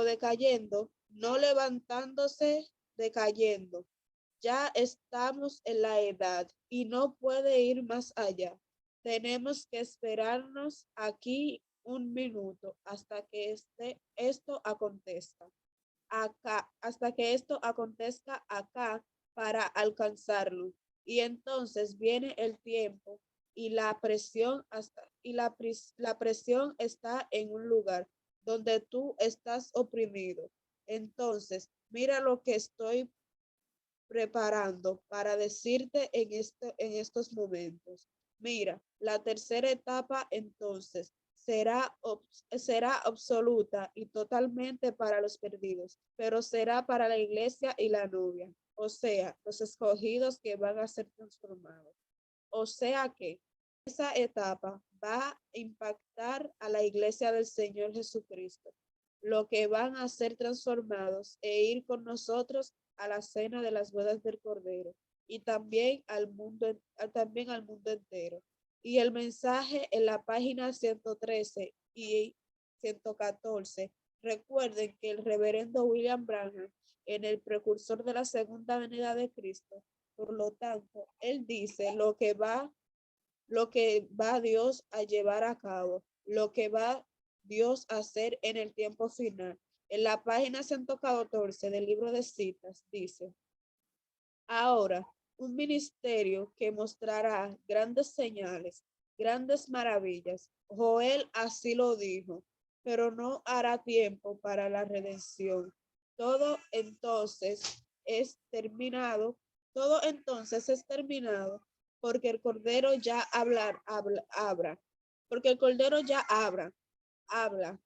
decayendo, no levantándose, decayendo. Ya estamos en la edad y no puede ir más allá. Tenemos que esperarnos aquí un minuto hasta que esto acontezca. Hasta que esto acontezca acá para alcanzarlo. Y entonces viene el tiempo y la presión la presión está en un lugar donde tú estás oprimido. Entonces, mira lo que estoy preparando para decirte en estos momentos. Mira, la tercera etapa entonces será absoluta y totalmente para los perdidos, pero será para la iglesia y la novia, o sea, los escogidos que van a ser transformados. O sea que esa etapa va a impactar a la iglesia del Señor Jesucristo, lo que van a ser transformados e ir con nosotros a la cena de las bodas del Cordero y también al mundo entero. Y el mensaje en la página 113 y 114, recuerden que el reverendo William Branham, en el precursor de la segunda venida de Cristo, por lo tanto, él dice lo que va Dios a llevar a cabo, lo que va Dios a hacer en el tiempo final. En la página 114 del libro de citas dice, ahora, un ministerio que mostrará grandes señales, grandes maravillas. Joel así lo dijo, pero no hará tiempo para la redención. Todo entonces es terminado, porque el Cordero ya habla, porque el Cordero ya habla,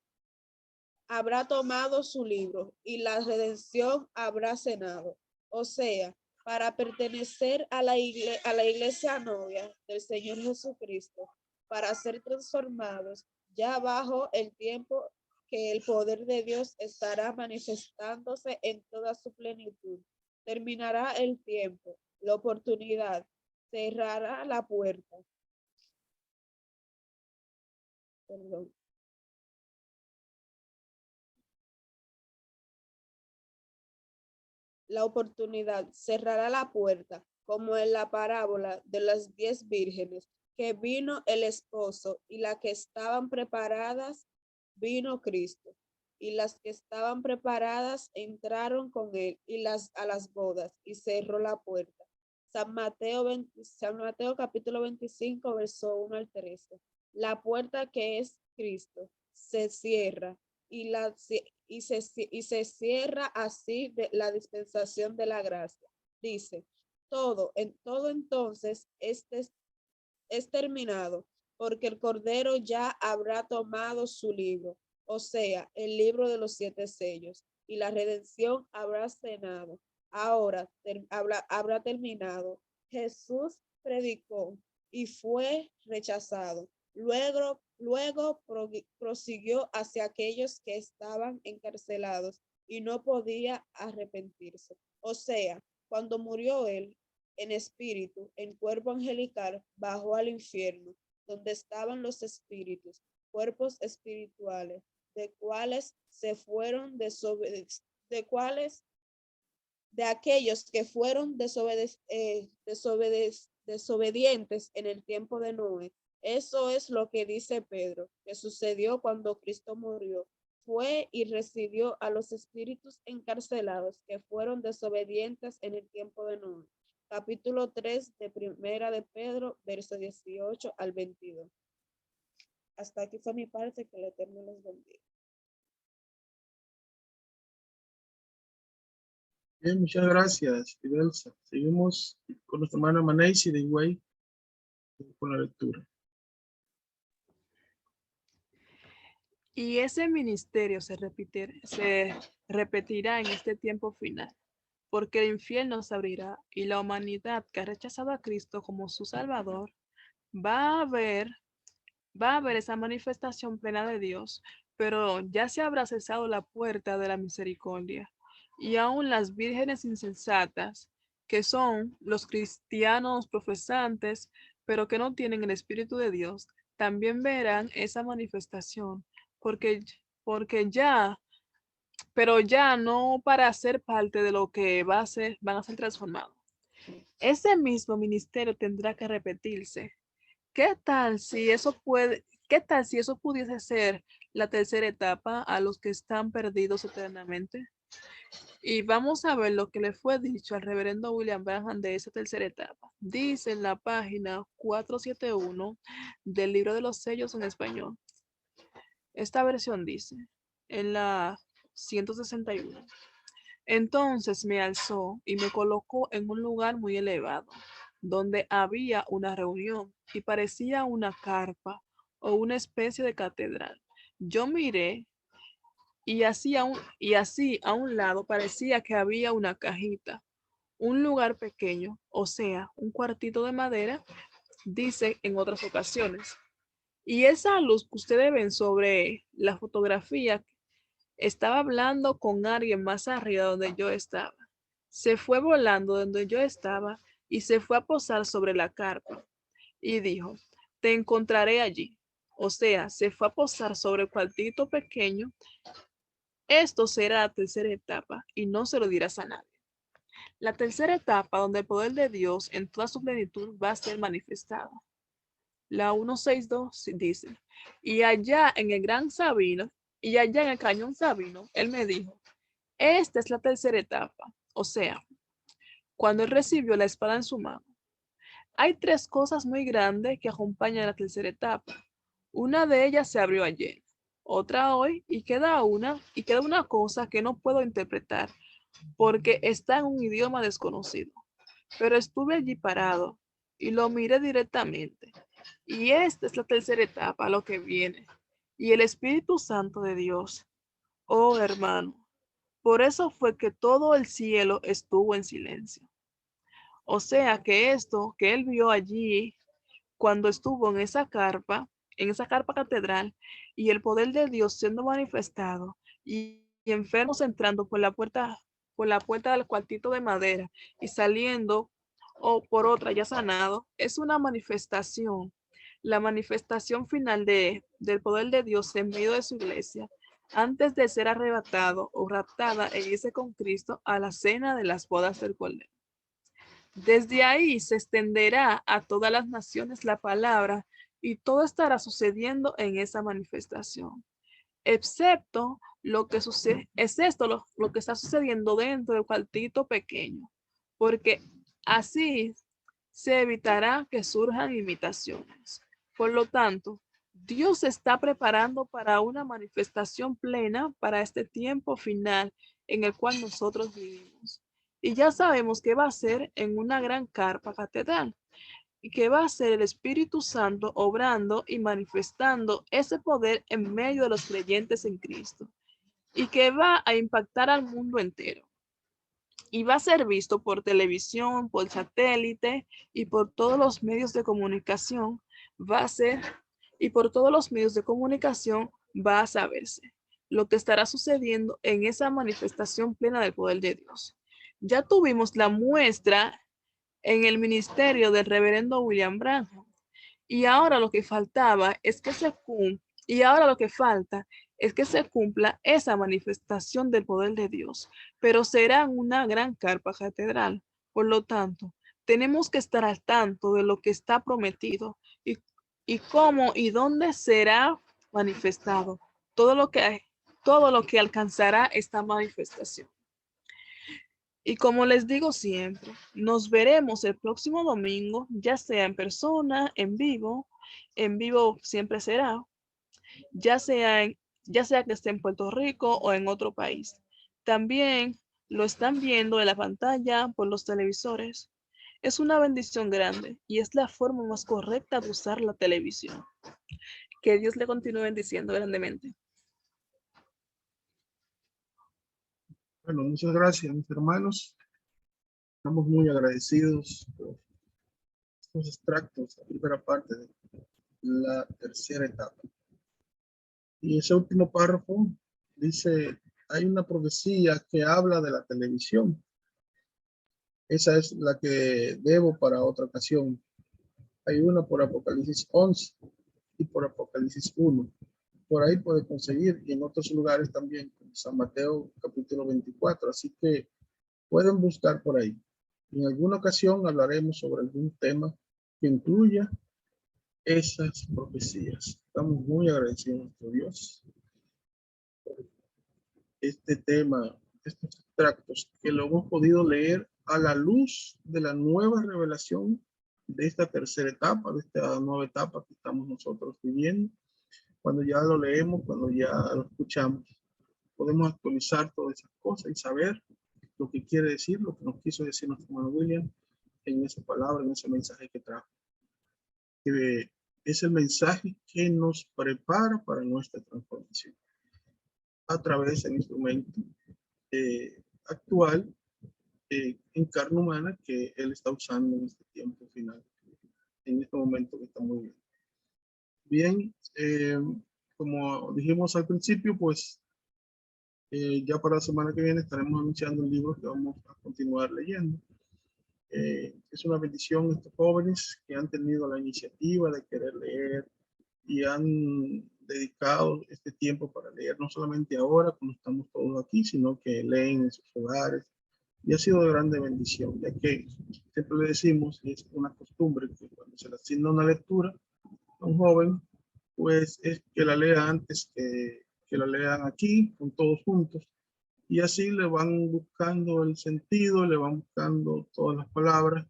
habrá tomado su libro y la redención habrá cenado. O sea, para pertenecer a la iglesia novia del Señor Jesucristo, para ser transformados ya bajo el tiempo que el poder de Dios estará manifestándose en toda su plenitud. Terminará el tiempo, la oportunidad, cerrará la puerta. Perdón. La oportunidad cerrará la puerta, como en la parábola de las 10 vírgenes, que vino el esposo y las que estaban preparadas vino Cristo. Y las que estaban preparadas entraron con él a las bodas y cerró la puerta. San Mateo capítulo 25, verso 1 al 13. La puerta que es Cristo se cierra y se cierra así de la dispensación de la gracia. Dice, todo entonces es terminado, porque el Cordero ya habrá tomado su libro, o sea, el libro de los 7 sellos, y la redención habrá cenado. Ahora habrá terminado. Jesús predicó y fue rechazado. Luego prosiguió hacia aquellos que estaban encarcelados y no podía arrepentirse. O sea, cuando murió él en espíritu, en cuerpo angelical, bajó al infierno, donde estaban los espíritus, cuerpos espirituales, de cuales se fueron de aquellos que fueron desobedientes en el tiempo de Noé. Eso es lo que dice Pedro, que sucedió cuando Cristo murió. Fue y recibió a los espíritus encarcelados que fueron desobedientes en el tiempo de Noé. Capítulo 3 de Primera de Pedro, verso 18 al 22. Hasta aquí fue mi parte, que el Eterno los bendiga. Bien, muchas gracias, Fidelsa. Seguimos con nuestra hermana Maneisi de Higüey con la lectura. Y ese ministerio se repetirá en este tiempo final, porque el infierno se abrirá y la humanidad que ha rechazado a Cristo como su Salvador va a ver esa manifestación plena de Dios, pero ya se habrá cesado la puerta de la misericordia. Y aún las vírgenes insensatas, que son los cristianos profesantes, pero que no tienen el Espíritu de Dios, también verán esa manifestación, porque pero ya no para ser parte de lo que van a ser transformados. Ese mismo ministerio tendrá que repetirse. ¿Qué tal si eso pudiese ser la tercera etapa a los que están perdidos eternamente? Y vamos a ver lo que le fue dicho al reverendo William Branham de esa tercera etapa. Dice en la página 471 del libro de los sellos en español. Esta versión dice, en la 161. Entonces me alzó y me colocó en un lugar muy elevado, donde había una reunión y parecía una carpa o una especie de catedral. Yo miré y así a un lado parecía que había una cajita, un lugar pequeño, o sea, un cuartito de madera, dice en otras ocasiones. Y esa luz que ustedes ven sobre la fotografía, estaba hablando con alguien más arriba donde yo estaba. Se fue volando donde yo estaba y se fue a posar sobre la carpa. Y dijo, te encontraré allí. O sea, se fue a posar sobre el cuartito pequeño. Esto será la tercera etapa y no se lo dirás a nadie. La tercera etapa donde el poder de Dios en toda su plenitud va a ser manifestado. La 162 dice, y allá en el Gran Sabino, y allá en el Cañón Sabino, él me dijo, esta es la tercera etapa, o sea, cuando él recibió la espada en su mano. Hay 3 cosas muy grandes que acompañan la tercera etapa. Una de ellas se abrió ayer, otra hoy, y queda una cosa que no puedo interpretar, porque está en un idioma desconocido. Pero estuve allí parado y lo miré directamente. Y esta es la tercera etapa, lo que viene. Y el Espíritu Santo de Dios, oh hermano. Por eso fue que todo el cielo estuvo en silencio. O sea que esto que él vio allí cuando estuvo en esa carpa catedral, y el poder de Dios siendo manifestado, y enfermos entrando por la puerta del cuartito de madera y saliendo o por otra ya sanado, es una manifestación, la manifestación final del poder de Dios en medio de su iglesia, antes de ser arrebatado o raptada e irse con Cristo a la cena de las bodas del Cordero. Desde ahí se extenderá a todas las naciones la palabra y todo estará sucediendo en esa manifestación, excepto lo que sucede, es esto lo que está sucediendo dentro del cuartito pequeño, porque así se evitará que surjan imitaciones. Por lo tanto, Dios se está preparando para una manifestación plena para este tiempo final en el cual nosotros vivimos. Y ya sabemos que va a ser en una gran carpa catedral y que va a ser el Espíritu Santo obrando y manifestando ese poder en medio de los creyentes en Cristo y que va a impactar al mundo entero. Y va a ser visto por televisión, por satélite y por todos los medios de comunicación. Y por todos los medios de comunicación va a saberse lo que estará sucediendo en esa manifestación plena del poder de Dios. Ya tuvimos la muestra en el ministerio del reverendo William Branham. Y ahora lo que faltaba es que se cumpla esa manifestación del poder de Dios, pero será una gran carpa catedral. Por lo tanto, tenemos que estar al tanto de lo que está prometido y cómo y dónde será manifestado todo lo que alcanzará esta manifestación. Y como les digo siempre, nos veremos el próximo domingo, ya sea en persona, en vivo siempre será, ya sea que esté en Puerto Rico o en otro país. También lo están viendo en la pantalla por los televisores. Es una bendición grande y es la forma más correcta de usar la televisión. Que Dios le continúe bendiciendo grandemente. Bueno, muchas gracias, mis hermanos. Estamos muy agradecidos por estos extractos, la primera parte de la tercera etapa. Y ese último párrafo dice, hay una profecía que habla de la televisión. Esa es la que debo para otra ocasión. Hay una por Apocalipsis 11 y por Apocalipsis 1. Por ahí puede conseguir, y en otros lugares también, como San Mateo capítulo 24. Así que pueden buscar por ahí. En alguna ocasión hablaremos sobre algún tema que incluya esas profecías. Estamos muy agradecidos a nuestro Dios por este tema, estos extractos que lo hemos podido leer a la luz de la nueva revelación de esta tercera etapa, de esta nueva etapa que estamos nosotros viviendo. Cuando ya lo leemos, cuando ya lo escuchamos, podemos actualizar todas esas cosas y saber lo que quiere decir, lo que nos quiso decir nuestro hermano William en esa palabra, en ese mensaje que trajo. Que es el mensaje que nos prepara para nuestra transformación a través del instrumento actual en carne humana que él está usando en este tiempo final, en este momento que está muy bien. Como dijimos al principio, pues ya para la semana que viene estaremos anunciando el libro que vamos a continuar leyendo. Es una bendición estos jóvenes que han tenido la iniciativa de querer leer y han dedicado este tiempo para leer, no solamente ahora cuando estamos todos aquí, sino que leen en sus hogares. Y ha sido de grande bendición, ya que siempre le decimos, y es una costumbre, que cuando se le asigna una lectura a un joven, pues es que la lea antes que la lean aquí, con todos juntos. Y así le van buscando el sentido, le van buscando todas las palabras.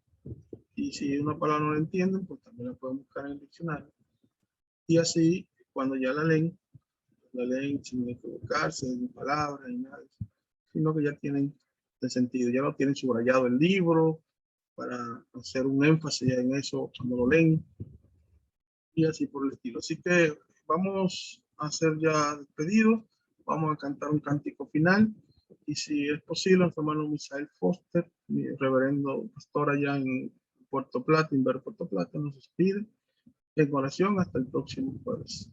Y si una palabra no la entienden, pues también la pueden buscar en el diccionario. Y así, cuando ya la leen sin equivocarse en palabras ni nada, sino que ya tienen el sentido, ya lo tienen subrayado el libro para hacer un énfasis en eso cuando lo leen y así por el estilo. Así que vamos a hacer ya despedidos. vamos a cantar un cántico final. Y si es posible, nuestro hermano Misael Foster, mi reverendo pastor allá en Puerto Plata, Inver Puerto Plata, nos despide en oración hasta el próximo jueves.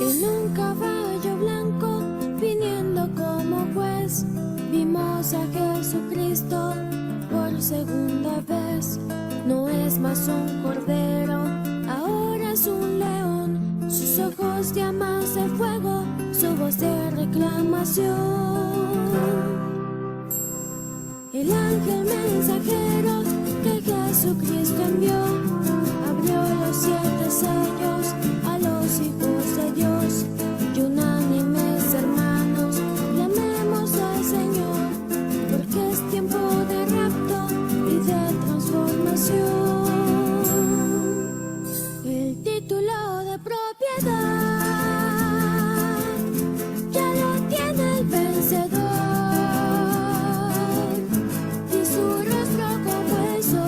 En un caballo blanco, viniendo como juez, vimos a Jesucristo por segunda vez. No es más un cordero, ahora es un león. Sus ojos llamas de fuego, su voz de reclamación. El ángel mensajero que Jesucristo envió, abrió los 7 sellos a los hijos de Dios. Y unánimes hermanos, clamemos al Señor, porque es tiempo de rapto y de transformación. El título de propiedad ya lo tiene el vencedor, y su rostro como el sol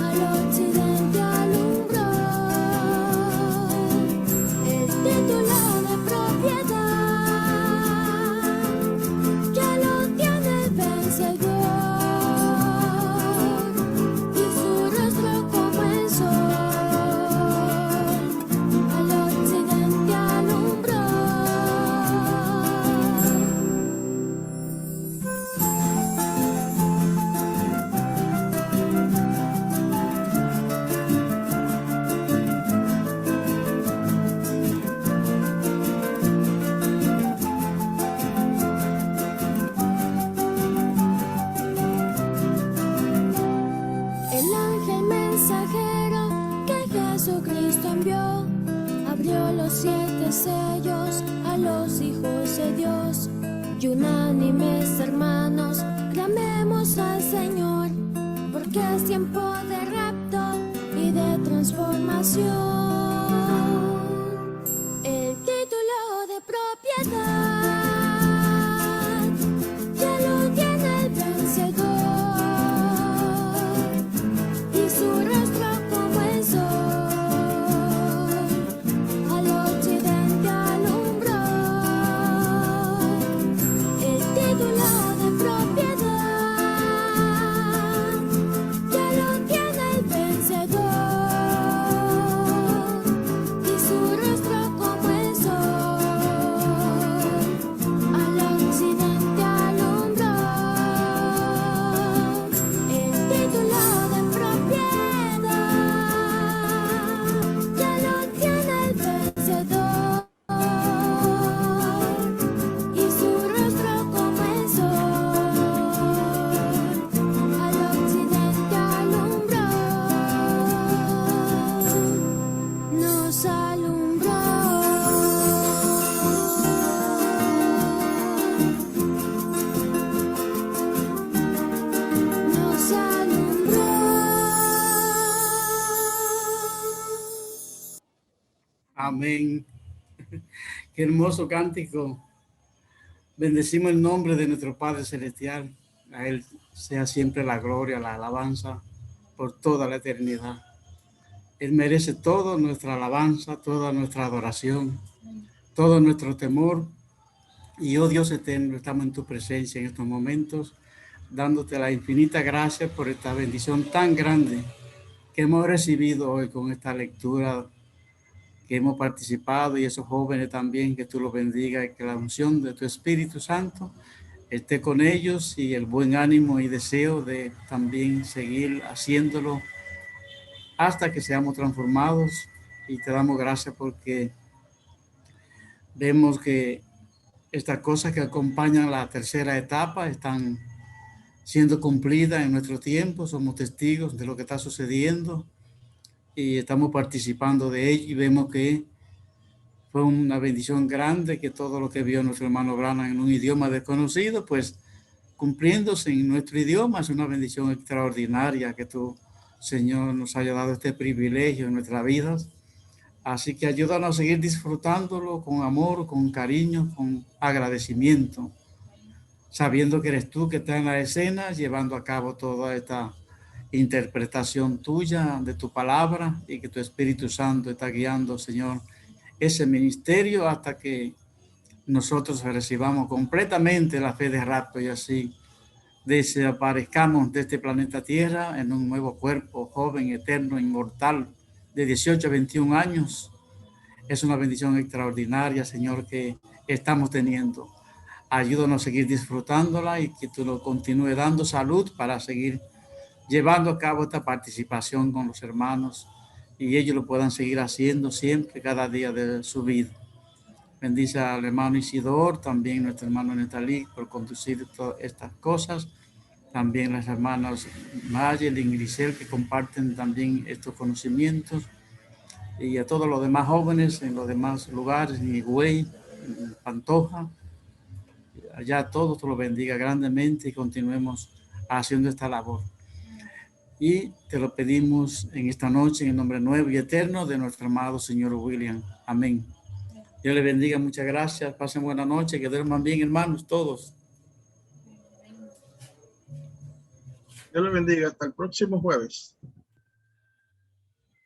al occidente alumbró. El título de propiedad ya lo tiene el vencedor, y su rostro como el sol al occidente alumbró. El ángel mensajero que Jesucristo envió, abrió los 7 sellos a los hijos de Dios. Y unánimes hermanos, clamemos al Señor, porque es tiempo de rapto y de transformación. El título de propiedad ya lo tiene el vencedor, y su rostro como el sol al occidente alumbró. El título de propiedad ya lo tiene el vencedor, y su rostro como el sol al occidente alumbró. El título de propiedad ya lo tiene el vencedor, y su rostro como el sol al occidente alumbró. Nos alumbró. Nos alumbró. Amén. Qué hermoso cántico. Bendecimos el nombre de nuestro Padre Celestial. A Él sea siempre la gloria, la alabanza por toda la eternidad. Él merece toda nuestra alabanza, toda nuestra adoración, todo nuestro temor. Y oh Dios eterno, estamos en tu presencia en estos momentos, dándote la infinita gracia por esta bendición tan grande que hemos recibido hoy con esta lectura que hemos participado, y esos jóvenes también, que tú los bendigas, y que la unción de tu Espíritu Santo esté con ellos, y el buen ánimo y deseo de también seguir haciéndolo hasta que seamos transformados. Y te damos gracias porque vemos que estas cosas que acompañan la tercera etapa están siendo cumplidas en nuestro tiempo. Somos testigos de lo que está sucediendo y estamos participando de ello, y vemos que fue una bendición grande que todo lo que vio nuestro hermano Branham en un idioma desconocido, pues cumpliéndose en nuestro idioma. Es una bendición extraordinaria que tú, Señor, nos haya dado este privilegio en nuestras vidas. Así que ayúdanos a seguir disfrutándolo con amor, con cariño, con agradecimiento, sabiendo que eres tú que estás en la escena, llevando a cabo toda esta interpretación tuya de tu palabra, y que tu Espíritu Santo está guiando, Señor, ese ministerio hasta que nosotros recibamos completamente la fe de rapto y así desaparezcamos de este planeta Tierra en un nuevo cuerpo, joven, eterno, inmortal, de 18 a 21 años. Es una bendición extraordinaria, Señor, que estamos teniendo. Ayúdanos a seguir disfrutándola y que tú nos continúes dando salud para seguir llevando a cabo esta participación con los hermanos y ellos lo puedan seguir haciendo siempre, cada día de su vida. Bendice al hermano Isidor, también nuestro hermano Netalí, por conducir todas estas cosas. También las hermanas Mayel y Grisel, que comparten también estos conocimientos. Y a todos los demás jóvenes en los demás lugares, en Higüey, en Pantoja. Allá todos te lo bendiga grandemente y continuemos haciendo esta labor. Y te lo pedimos en esta noche en el nombre nuevo y eterno de nuestro amado Señor William. Amén. Dios les bendiga, muchas gracias. Pasen buena noche, que duerman bien, hermanos, todos. Dios les bendiga. Hasta el próximo jueves.